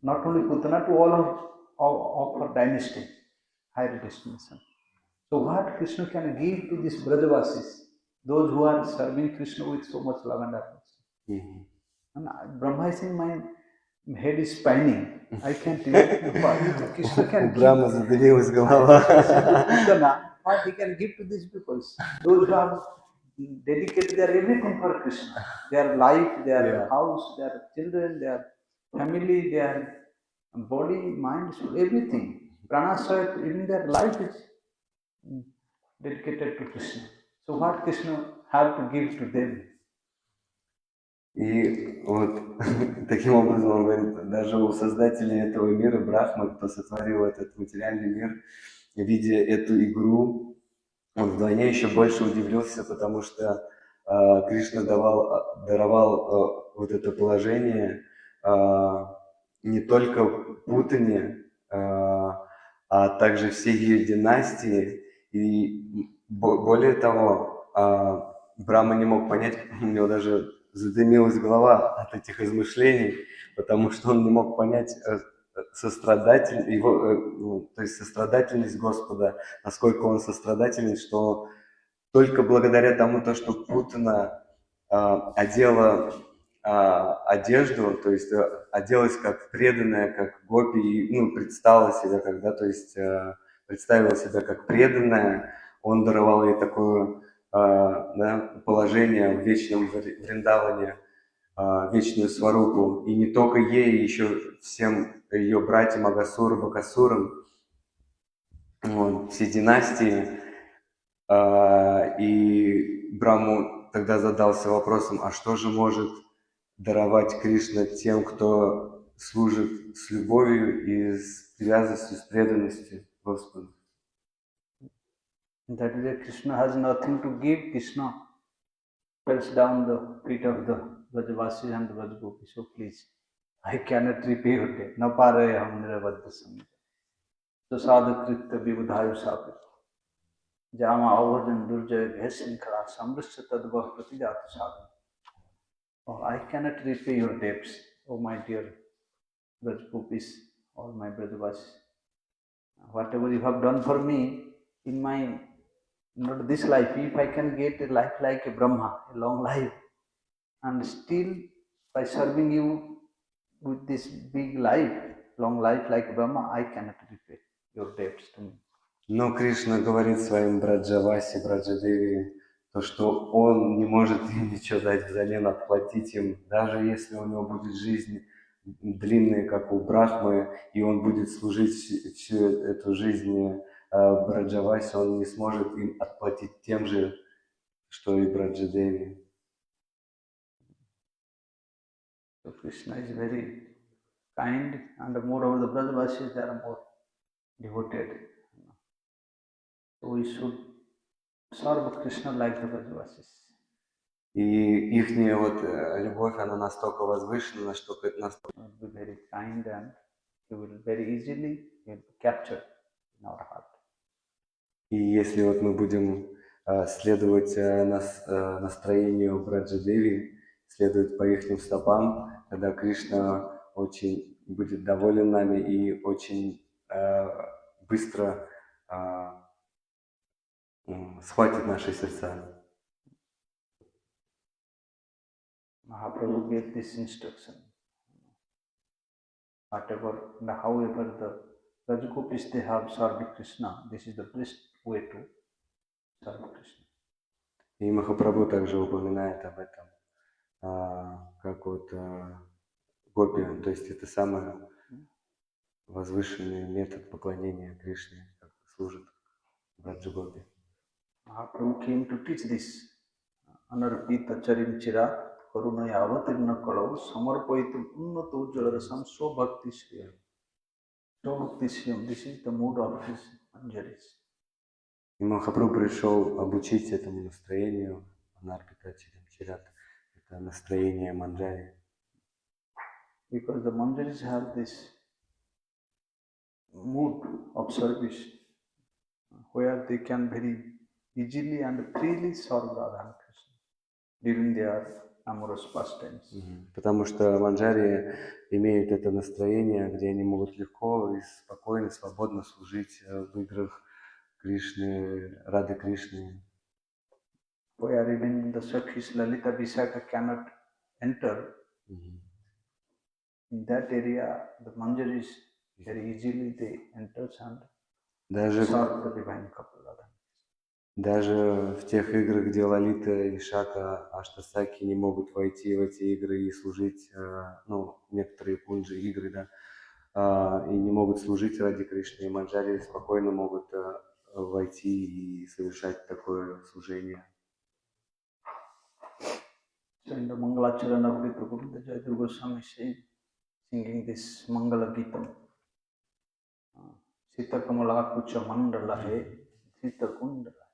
not only Putana to all of her dynasty, higher destination. So what Krishna can give to these Brajavasis, those who are serving Krishna with so much love and affection. And Brahma is saying, my head is spinning. I can't imagine what Krishna can give. Brahma задавилась голова. What he can give to these people. Those who have dedicated their everything for Krishna. Their life, their house, their children, their family, their body, mind, soul, everything. Pranasaya, even their life is dedicated to Krishna. So what Krishna have to give to them? И вот таким образом он говорит, даже у создателей этого мира, Брахмы, кто сотворил этот материальный мир, видя эту игру, он вдвойне еще больше удивился, потому что Кришна даровал вот это положение не только Путане, а также всей ее династии. И более того, Брахма не мог понять, у него даже задымилась голова от этих измышлений, потому что он не мог понять сострадательность Господа, насколько он сострадательный, что только благодаря тому, что Путана одела одежду, то есть оделась как преданная, как гопи, и, представила себя, представила себя как преданная, он даровал ей такое положение в вечном Вриндаване, вечную сварупу, и не только ей, еще всем ее братьям Агасурам, Бакасурам, все династии. И Брахму тогда задался вопросом, а что же может даровать Кришна тем, кто служит с любовью и с привязанностью, с преданностью Господу? That way Krishna has nothing to give. Krishna falls down the feet of the Brajavasis and the Brajagopis. So please, I cannot repay your debt. Na pare hum nirabadha samita. So sadhakritya vibudhayu sapit. Jama avajan durjaya bhesinkara samrishya tadvah pratijata sadhana. Oh, I cannot repay your debts, oh my dear Brajagopis, all my Brajavasis. Whatever you have done for me in my, not this life, if I can get a life like a Brahma, a long life, and still by serving you with this big life, long life like Brahma, I cannot repay your debts to me. Но Кришна говорит своим Браджаваси, Браджадеви, то, что он не может им ничего дать взамен, отплатить им, даже если у него будет жизнь длинная, как у Брахмы, и он будет служить всю эту жизнь Браджаваси, он не сможет им отплатить тем же, что и Браджадеви. So Krishna is very kind, and moreover the Brajavasis, they are more devoted. So we should serve Krishna like the Brajavasis. И ихняя любовь, она настолько возвышена, настолько... Be very kind, and you will very easily be captured in our heart. И если мы будем следовать настроению Браджадеви, следовать по их стопам, тогда Кришна очень будет доволен нами и очень быстро схватит наши сердца. Mahaprabhu gave this instruction. Whatever, however the Rajagopis they have served Krishna, this is the best way to serve Krishna. И Махапрабху также упоминает об этом, как вот гопи, то есть это самый возвышенный метод поклонения Кришне, как служит Раджагопи. Mahaprabhu came to teach this. Anarpita charim chira karunaya avatirna kalau samarpaitum unnato jalarasam swabhakti shriyam. Swabhakti shriyam, this is the mood of his manjaris. И Махапрабху пришел обучить этому настроению, Анарпита Чират, это настроение манджари. Because the manjaris have this mood of service where they can very easily and freely serve Radha and Krishna during their amorous pastimes. Потому что манджари имеют это настроение, где они могут легко и спокойно, свободно служить в играх Кришны, Рады Кришны. Where even the Sakhis Lalita Vishaka cannot enter, in that area the manjaris very easily they enter and serve the divine couple Radha. Даже в тех играх, где Лалита, Вишака, Аштасаки не могут войти в эти игры и служить, некоторые кунджи игры, да, и не могут служить ради Кришны, и манджари спокойно могут войти и совершать такое служение. So in the Mangalacharana of Gita Govinda Jayadeva Goswami singing this Mangala Gitam. Sita Kamala Kucha Mandala He, Sita Kundala,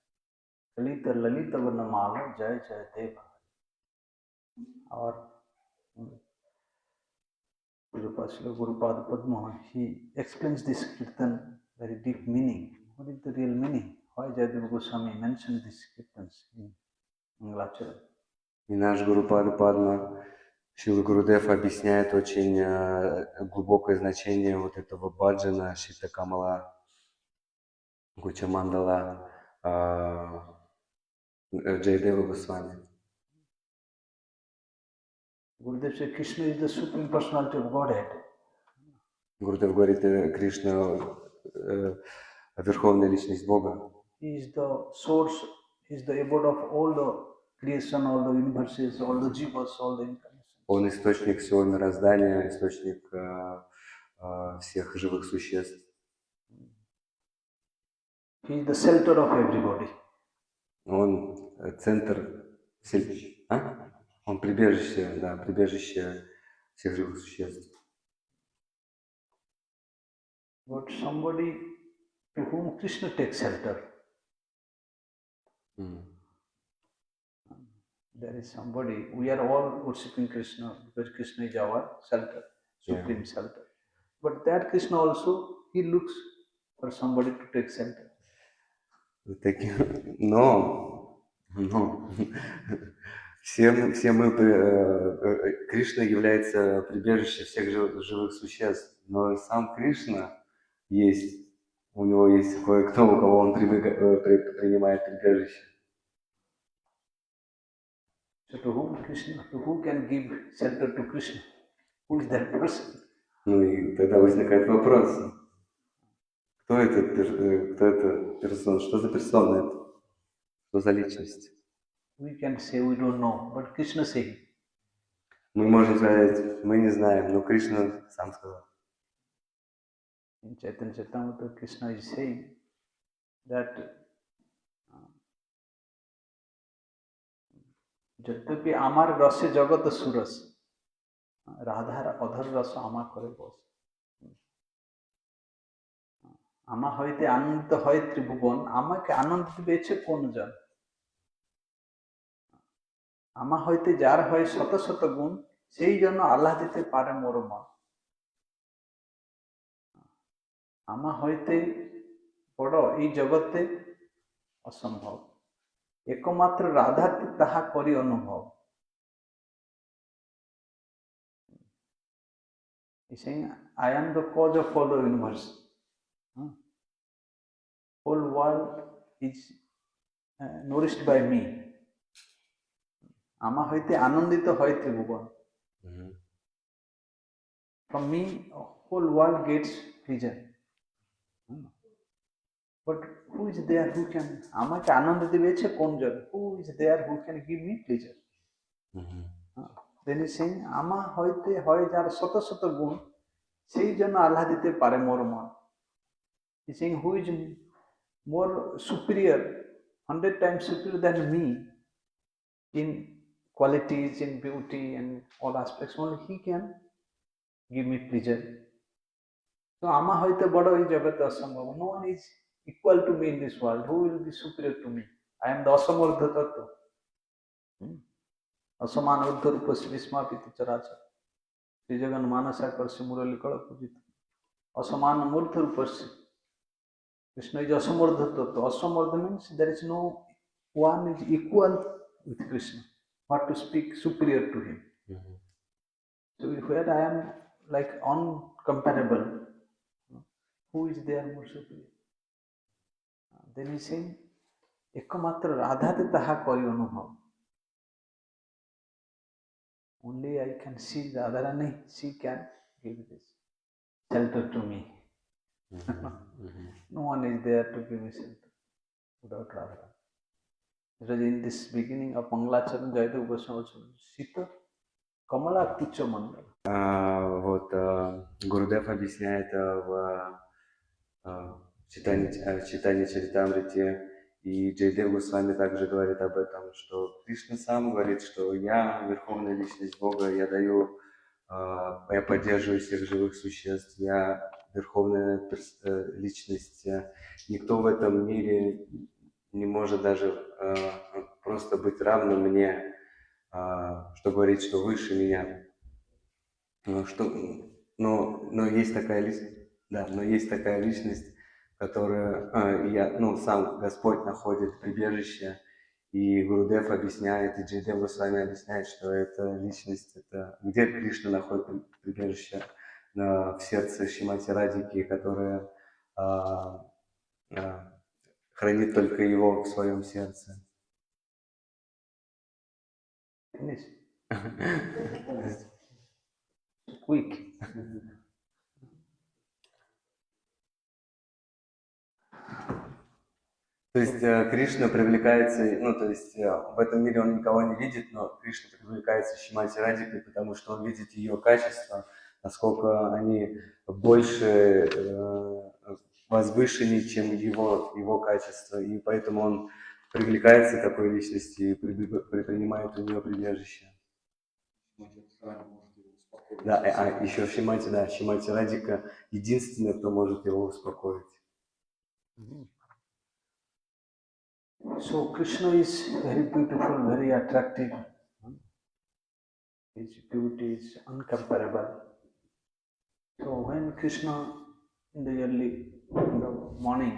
Lalita Lalita Varnamala, Jai Jayadeva. Our Gurupad Padma, he explains this Kirtan very deep meaning. What is the real meaning? Why Jayadeva Goswami mentioned these Kirtans in Mangalacharana? И наш Гурупада Падма, Шрила Гурудев объясняет очень глубокое значение вот этого баджана, Шита Камала, Гуча Мандала, Джайадева Госвами. Gurudev said Krishna is the Supreme Personality of Godhead. Гурудев говорит, Кришна Верховная Личность Бога. He is the source, he is the abode of all the creation, all the universes, all the jivas, all the incarnations. Он источник всего мироздания, источник всех живых существ. He is the shelter of everybody. Он центр, он прибежище, да, прибежище всех живых существ. But somebody to whom Krishna takes shelter. There is somebody, we are all worshipping Krishna because Krishna is our shelter, supreme shelter. But that Krishna also, he looks for somebody to take shelter. Но все мы, Кришна является прибежищем всех живых существ, но сам Кришна есть, у него есть кое-кто, у кого он принимает прибежище. So to whom Krishna, to who can give shelter to Krishna? Who is that person? Ну и тогда возникает вопрос, кто эта персона, что за персона это, что за личность? We can say we don't know, but Krishna said. Мы можем сказать, мы не знаем, но Кришна сам сказал. In Chaitanya Charitamrita, Krishna is saying that যদ্যপি আমার রসে জগত সুরস রাধার অধর রস আমা করে বস আমা হইতে আনন্দিত হয় ত্রিভুবন আমাকে আনন্দ দিবেছে কোন জন আমা হইতে যার হয় শত শত গুণ সেই জন্য আল্লাহ দিতে পারে মোর মন আমা হইতে বড় এই জগতে অসম্ভব একমাত্র রাধাতে তাহা করি অনুভব He's saying, I am the cause of all the universe. Whole world is nourished by me. Ama hoite anandito hoite bhuban. From me, whole world gets pleasure. But who is there who can আমাকে আনন্দ দিবেছে কোন জন? Who is there who can give me pleasure? Then he's saying, আমা হইতে হয় যার শত শত গুণ, সেই জন্য আল্লাহ দিতে পারে মোর মন। He's saying, who is more superior, 100 times superior than me in qualities, in beauty, and all aspects. Only he can give me pleasure. So আমা হইতে বড় এই জগতে অসম্ভব. No one is equal to me in this world. Who will be superior to me? I am the অসমর্ধ তত্ত্ব। অসমান ঊর্ধ্ব রূপ বিস্মাপিত চরাচর শ্রীজগন মানসাকর্ষে মুরলী কল পূজিত অসমান মূর্ধ রূপস্য Krishna is Asamardha Tattva. Asamardha means there is no one is equal with Krishna. What to speak superior to him. So where I am like uncomparable, who is there more superior? Then he is saying, ekmatra radhate taha kori anubhav. Only I can see Radharani, she can give this shelter to me. No one is there to give me shelter without Radharani. Because in this beginning of Mangalacharan, Jayadeva Prabhu also, Sita Kamala Kucha Mandala. Вот Гурудев объясняет читании Чаритамрити, и Джайдев Госвами также говорит об этом, что Кришна сам говорит, что я верховная личность Бога, я поддерживаю всех живых существ, я верховная личность. Никто в этом мире не может даже просто быть равным мне, что говорить, что выше меня. Но есть такая личность, да, но есть такая личность, которая сам Господь находит прибежище, и Гурудев объясняет, и Джайдева с вами объясняет, что эта личность, это где Кришна находит прибежище в сердце Шримати Радхики, которая хранит только его в своем сердце. Quick. То есть Кришна привлекается, в этом мире он никого не видит, но Кришна привлекается Шримати Радхикой, потому что он видит ее качества, насколько они больше возвышеннее, чем его качества, и поэтому он привлекается к такой личности и принимает у нее прибежище. Да, еще Шримати Радхика единственный, кто может его успокоить. So Krishna is very beautiful, very attractive. His beauty is uncomparable. So when Krishna in the morning,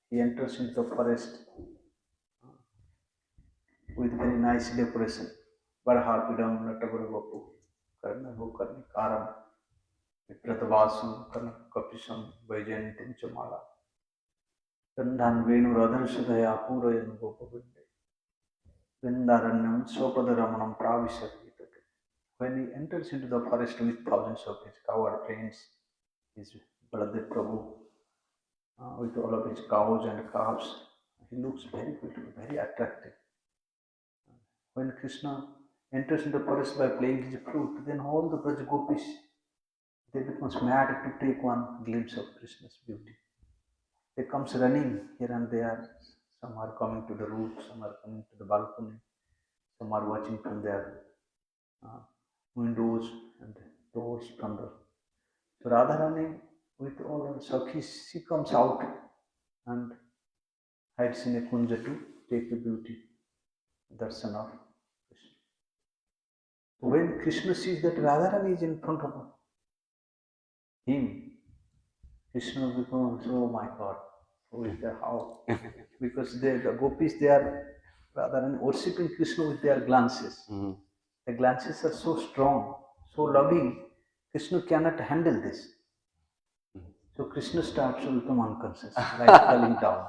he enters into the forest with very nice decoration. Varhapidam Nataguru Vapu, Karna Hokarni Karam, Pratavasam, Karna Kapisham, Vajayantim Chamala. Gandhan Venu Radhan Sudaya Purayan Gopavinde. Vindaranyam Sopadaраmanam Pravisarvitate. When he enters into the forest with thousands of his cowherd friends, his Jayadeva Prabhu, with all of his cows and calves, he looks very beautiful, very attractive. When Krishna enters into the forest by playing his flute, then all the Braj Gopis, they become mad to take one glimpse of Krishna's beauty. They comes running here and there. Some are coming to the roof, some are coming to the balcony, some are watching from their windows and doors from the. So Radharani, with all her Sakhis, she comes out and hides in a kunja to take the beauty, darshan of Krishna. When Krishna sees that Radharani is in front of him, Krishna becomes, oh my God, who is there? How? Because the gopis, they are rather than worshipping Krishna with their glances. The glances are so strong, so loving. Krishna cannot handle this. So Krishna starts to become unconscious, like falling down.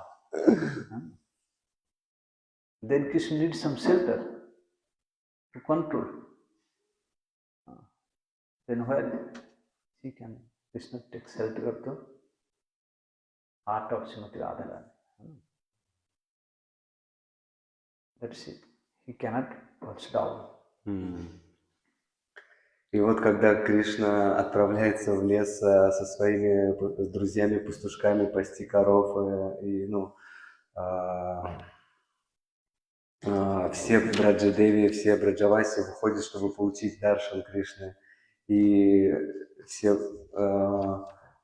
Then Krishna needs some shelter to control. Then where she can, Krishna takes shelter of the heart of Srimati Radharani. That's it. He cannot touch down. И вот когда Кришна отправляется в лес со своими друзьями-пастушками пасти коров, и все Браджадеви, все Браджаваси выходят, чтобы получить даршан Кришны, и все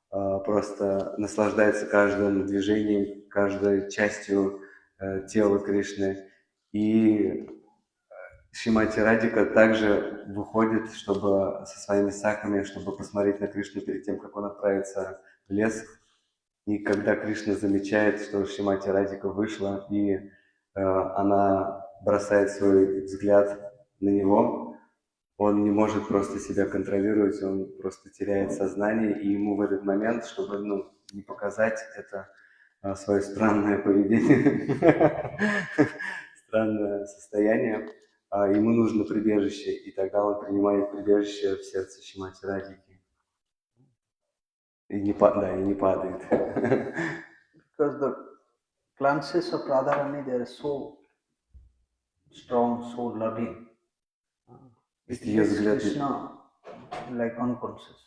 просто наслаждаются каждым движением, каждой частью тела Кришны. И Шримати Радика также выходит, чтобы со своими саками, чтобы посмотреть на Кришну перед тем, как он отправится в лес. И когда Кришна замечает, что Шримати Радика вышла, и она бросает свой взгляд на него, он не может просто себя контролировать, он просто теряет сознание, и ему в этот момент, чтобы не показать это свое странное поведение, странное состояние, ему нужно прибежище, и тогда он принимает прибежище в сердце Шримати Радики. И не падает. Because the glances of Radharani, they are so strong, so loving. It makes Krishna like unconscious.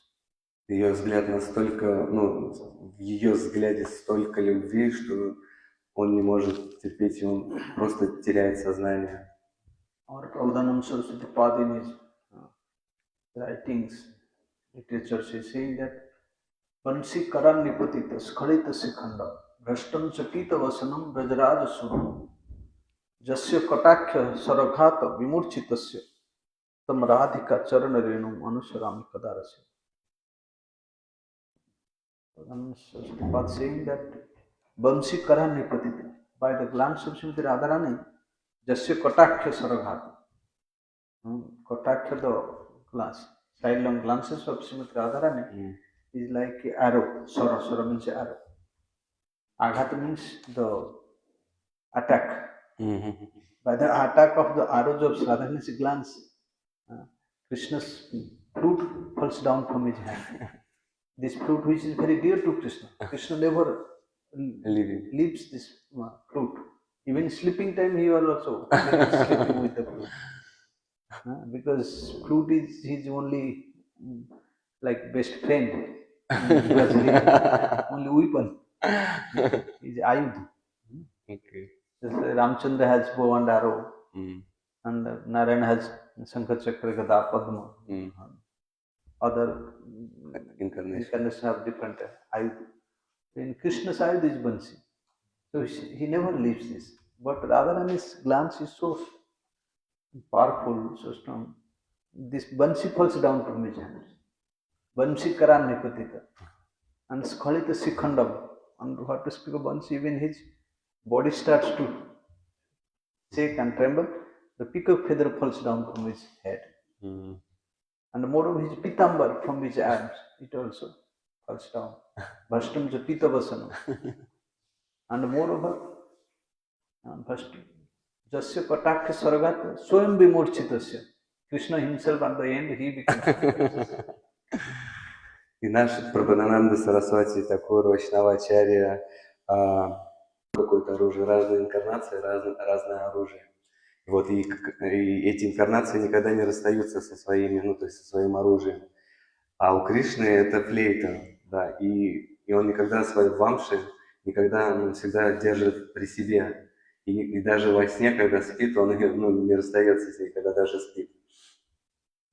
Ее взгляд настолько, в ее взгляде столько любви, что он не может терпеть, и он просто теряет сознание. Or Prabhupada Saraswati Pad in his writings, literature, she is saying that Vansi Karan Nipatita Skhalita Sikhanda Brashtam Chakita Vasanam Brajaraja Suram Jasya Katakya Saraghata Vimurchitasya Tam Radhika Charana Renum Anusharami Kadarasya. Saraswati Pad saying that Vansi Karan Nipatita, by the glance of Srimati Radharani, Jasya Katakya Saraghata. Katakya, the glance, sidelong glances of Srimati Radharani is like an arrow. Sara means arrow. Aghata means the attack. By the attack of the arrows of Radharani's glance, Krishna's flute falls down from his hand. This flute, which is very dear to Krishna. Krishna never leaves this flute. Even sleeping time, he was also sleeping with the flute. Because flute is his only like best friend. Only weapon. Is ayudh. Okay. Ramchandra has bow and arrow, and Narayana has Shankar Chakra, Gada, Padma. Other incarnations have different ayudh. In Krishna's ayudh is Bansi. So he never leaves this. But Radharani's glance is so powerful, so strong. This Bansi falls down from his hands. Bansi Karan Nipatita. And Skhalita Sikhandam. And what to speak of Bansi, even his body starts to shake and tremble. The peacock feather falls down from his head. And moreover, his pitambar from his arms, it also falls down. Bhashtam Japita Vasanam. And moreover, Jasya Katakya Saragata Swayam Vimurchitasya. Krishna himself at the end, he becomes. И наш Прабханананда Сарасвати Такур, Вайшнава-ачарья, какое-то оружие, разные инкарнации, разное оружие. Вот, и эти инкарнации никогда не расстаются со своими, то есть со своим оружием. А у Кришны это флейта, да, и он никогда свои вамши, он всегда держит при себе. И даже во сне, когда спит, он не расстается с ней, когда даже спит.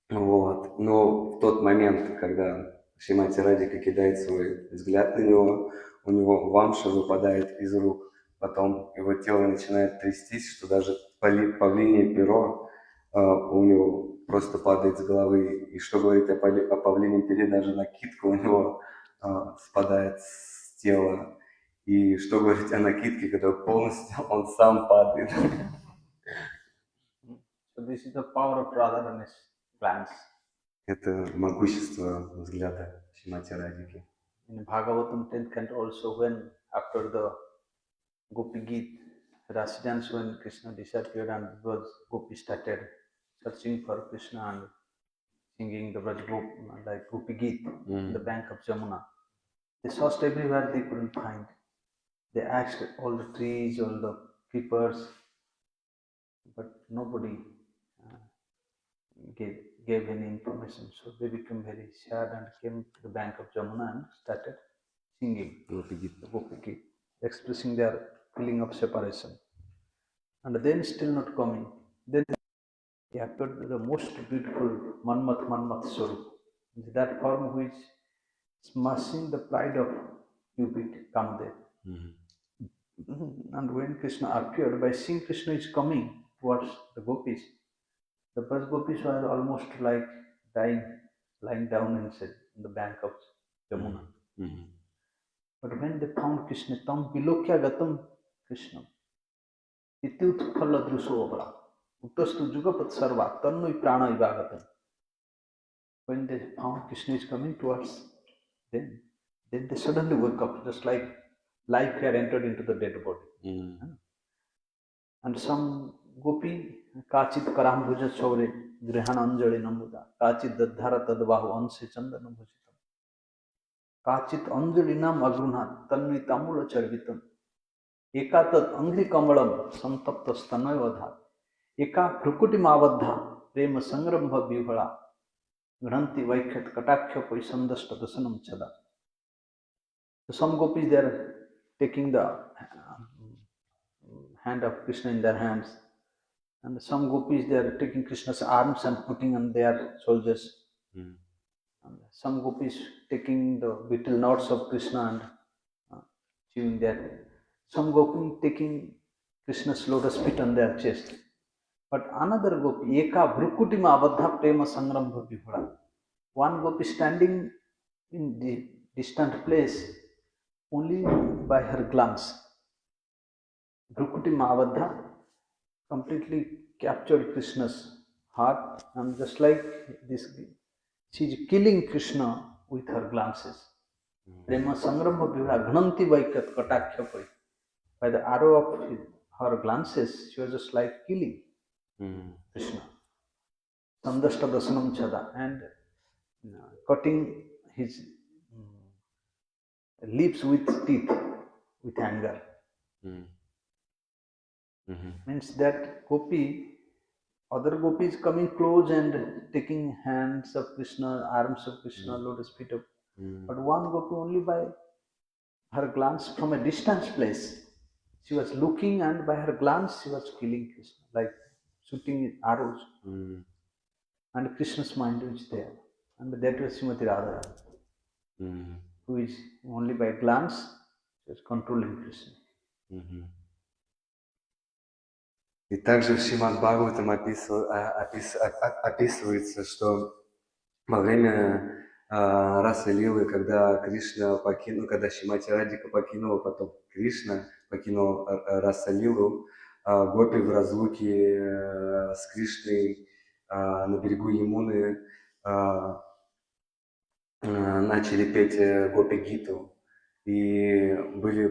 Вот. Но в тот момент, когда Шримати Радика кидает свой взгляд на него, у него вамша выпадает из рук, потом его тело начинает трястись, что даже павлинье перо у него просто падает с головы. И что говорить о павлиньем пере, даже накидка у него спадает с тела. И что говорить о накидке, когда полностью он сам падает. So this is the power of Radharani's glance. Это могущество взгляда Шримати Радхики. In Bhagavatam 10th canto also, when after the Gopi Geet, Rasa dance, when Krishna disappeared and Braj Gopi started searching for Krishna and singing the Braj Gop, like Gopi Geet, on the bank of Jamuna. They searched everywhere, they couldn't find. They asked all the trees, all the creepers, but nobody gave any information. So they became very sad and came to the bank of Jamuna and started singing Gopi Geet. the Gopi Geet, expressing their feeling of separation. And then still not coming. Then he appeared the most beautiful Manmat Swarup. That form which smashing the pride of Cupid, Kamdev. And when Krishna appeared, by seeing Krishna is coming towards the gopis, the Braj gopis were almost like dying, lying down inside on the bank of Jamuna. But when they found Krishna, tam bilokya gatam Krishna, ityutphala drusovara, uttastu jugapat sarva, tannui prana ivagatam. When they found Krishna is coming towards them, then they suddenly woke up, just like life had entered into the dead body. And some gopi, kachit karambhuja chaure, grihan anjali namuda, kachit dadhara tadvahu anse chandana bhujitam, kachit anjali nam agrunhat, tanvi tamula charvitam, ekatat angri kamalam santapta stanayavadhat, eka phrukuti mavadha, prema sangrambha vihala, granti vaikhyat katakya paisandashta dasanam chada. So some gopis, they are taking the hand of Krishna in their hands, and some gopis, they are taking Krishna's arms and putting on their shoulders. And some gopis taking the betel knots of Krishna and chewing that. Some gopis taking Krishna's lotus feet on their chest. But another gopi, eka bhrukutima abadha prema sangrambha vibhura. One gopi standing in the distant place only by her glance. Bhrukutima abadha completely captured Krishna's heart, and just like this, she is killing Krishna with her glances. Prema sangrambha vibhura ghananti vaikat katakhyapari. By the arrow of her glances, she was just like killing Krishna. Sandashta dasanam chada, and cutting his lips with teeth, with anger. Means that gopi, other gopis coming close and taking hands of Krishna, arms of Krishna, lotus feet of, but one gopi only by her glance from a distant place, she was looking, and by her glance she was killing Krishna, like shooting arrows. And Krishna's mind was there, and that was Srimati Radha, who is only by glance she was controlling Krishna. И также в Шримад Бхагаватам описывается, что во время Раса Лилы, когда Кришна покинул, когда Шримати Радхика покинула, потом Кришна покинул Раса Лилу, гопи в разлуке с Кришной на берегу Ямуны начали петь Гопи Гиту и были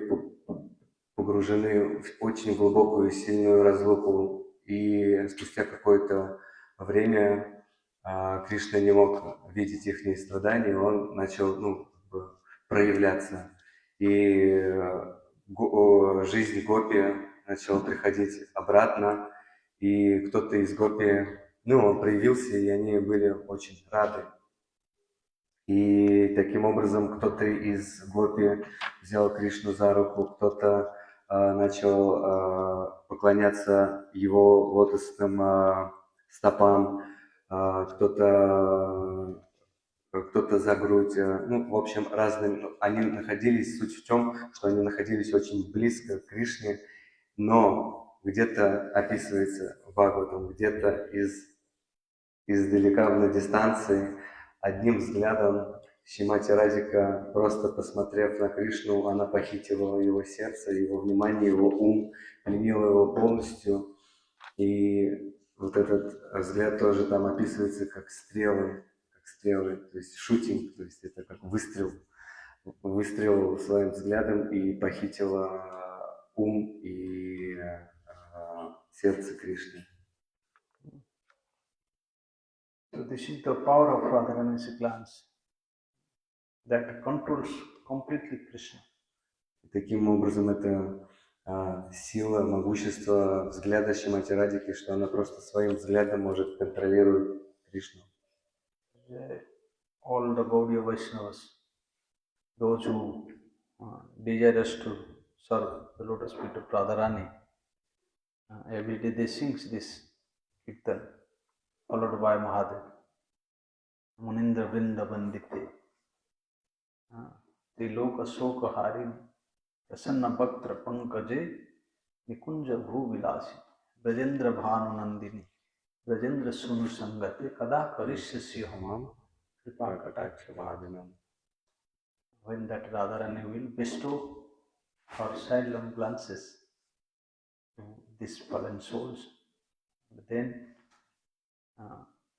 погружены в очень глубокую и сильную разлуку. И спустя какое-то время Кришна не мог видеть их страдания, он начал проявляться. И жизнь гопи начала приходить обратно, и кто-то из гопи, он проявился, и они были очень рады. И таким образом кто-то из гопи взял Кришну за руку, кто-то начал поклоняться его лотосным стопам, кто-то за грудь, в общем, разными. Они находились, суть в том, что они находились очень близко к Кришне, но где-то описывается в Бхагаватам, где-то издалека на дистанции, одним взглядом Шримати Радхика, просто посмотрев на Кришну, она похитила его сердце, его внимание, его ум, пленила его полностью. И вот этот взгляд тоже там описывается как стрелы стрелы, то есть шутинг, то есть это как выстрел своим взглядом и похитила ум и сердце Кришны. So this is the power of Radharani's glance that controls completely Krishna. Таким образом, это сила, могущество взгляда Шримати Радхики, что она просто своим взглядом может контролировать Кришну. All the Gaudiya Vaishnavas, those who desire us to serve the lotus feet of Radharani, every day they sing this kirtan, followed by Mahadev. Munindra Vrinda Vandite, Triloka Soka Harin, Prasanna Bhaktra Pankaje, Nikunja Bhu Vilasi, Brajendra Bhanu Nandini, Brajendra Sunu Sangate, Kada Karishyasya Hamam, Kripa Kataksha Bhavinam. When that Radharani will bestow her silent glances to these fallen souls, then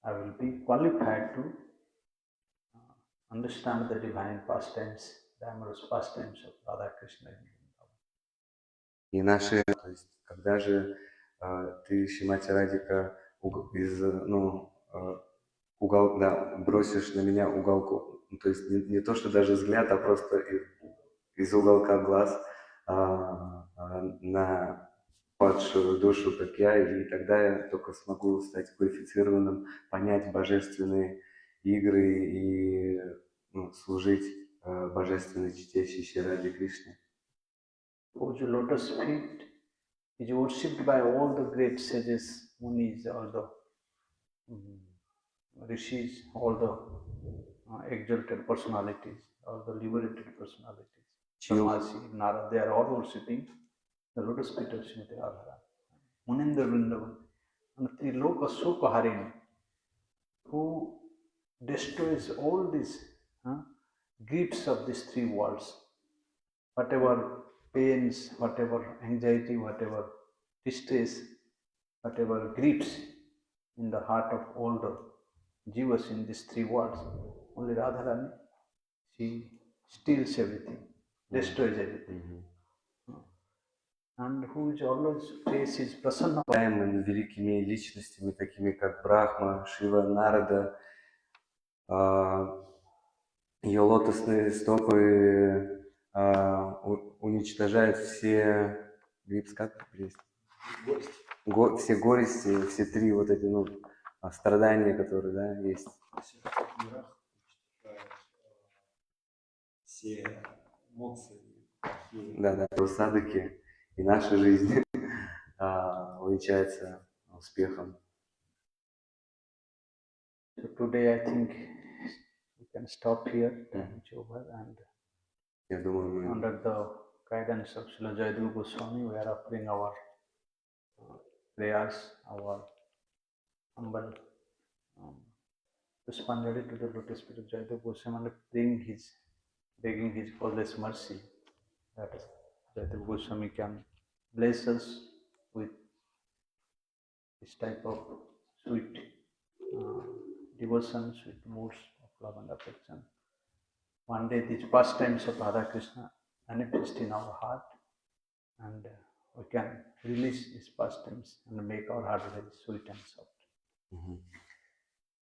I will be qualified to understand the divine pastimes, the amorous pastimes of Radha Krishna. И наши, то есть, когда же ты, Шримати Радхика, бросишь на меня уголку, то есть не то, что даже взгляд, а просто из уголка глаз на падшую душу, как я, и тогда я только смогу стать квалифицированным, понять божественные игры и служить божественной чтящей Раде Кришне. Whose lotus feet is worshipped by all the great sages, munis, all the rishis, all the exalted personalities, all the liberated personalities. Samasi, Narada, they are all worshipping the lotus feet of Srimati Radharani. Munindra Vrindavan, and Triloka Soka Harin, who destroys all these griefs of these three worlds. Whatever pains, whatever anxiety, whatever distress, whatever griefs in the heart of all the jivas in these three worlds, only Radharani, she steals everything, destroys everything. And who is always face is Prasanna. Великими личностями, такими как Брахма, Шива, Нарада, ее лотосные стопы уничтожают все все горести, все три вот эти страдания, которые есть. Все эмоции. Да, садыки и наша жизнь увенчается успехом. So today I think we can stop here, time is over, and Я думаю, under the guidance of Srila Jayadeva Goswami, we are offering our prayers, our humble Puspanjali to the lotus feet of Jayadeva Goswami and begging his causeless mercy that Jayadeva Goswami can bless us with this type of sweet devotion, sweet moods of love and affection. One day these pastimes of Radha Krishna manifest in our heart, and we can release these pastimes and make our heart very sweet and soft.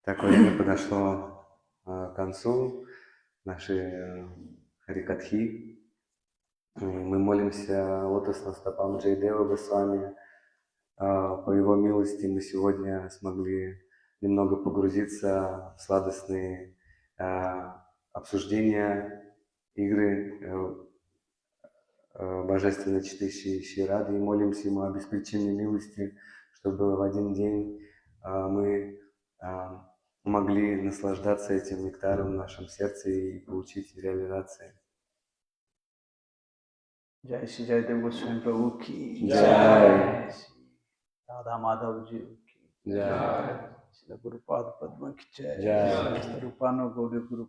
Так, время подошло к концу нашей Харикатхи. Мы молимся лотосным стопам Джайадевы Госвами. По его милости мы сегодня смогли немного погрузиться в сладостные обсуждения, игры божественно чтящей Рады, и молимся ему об обеспечении милости, чтобы в один день мы могли наслаждаться этим нектаром в нашем сердце и получить реализацию. Jai Shri Jayadeva Goswami Prabhu ki Jai. Radha Madhav ji ki Jai. Shri Guru Padma ki Jai. Jai. Rupano Gauri Guru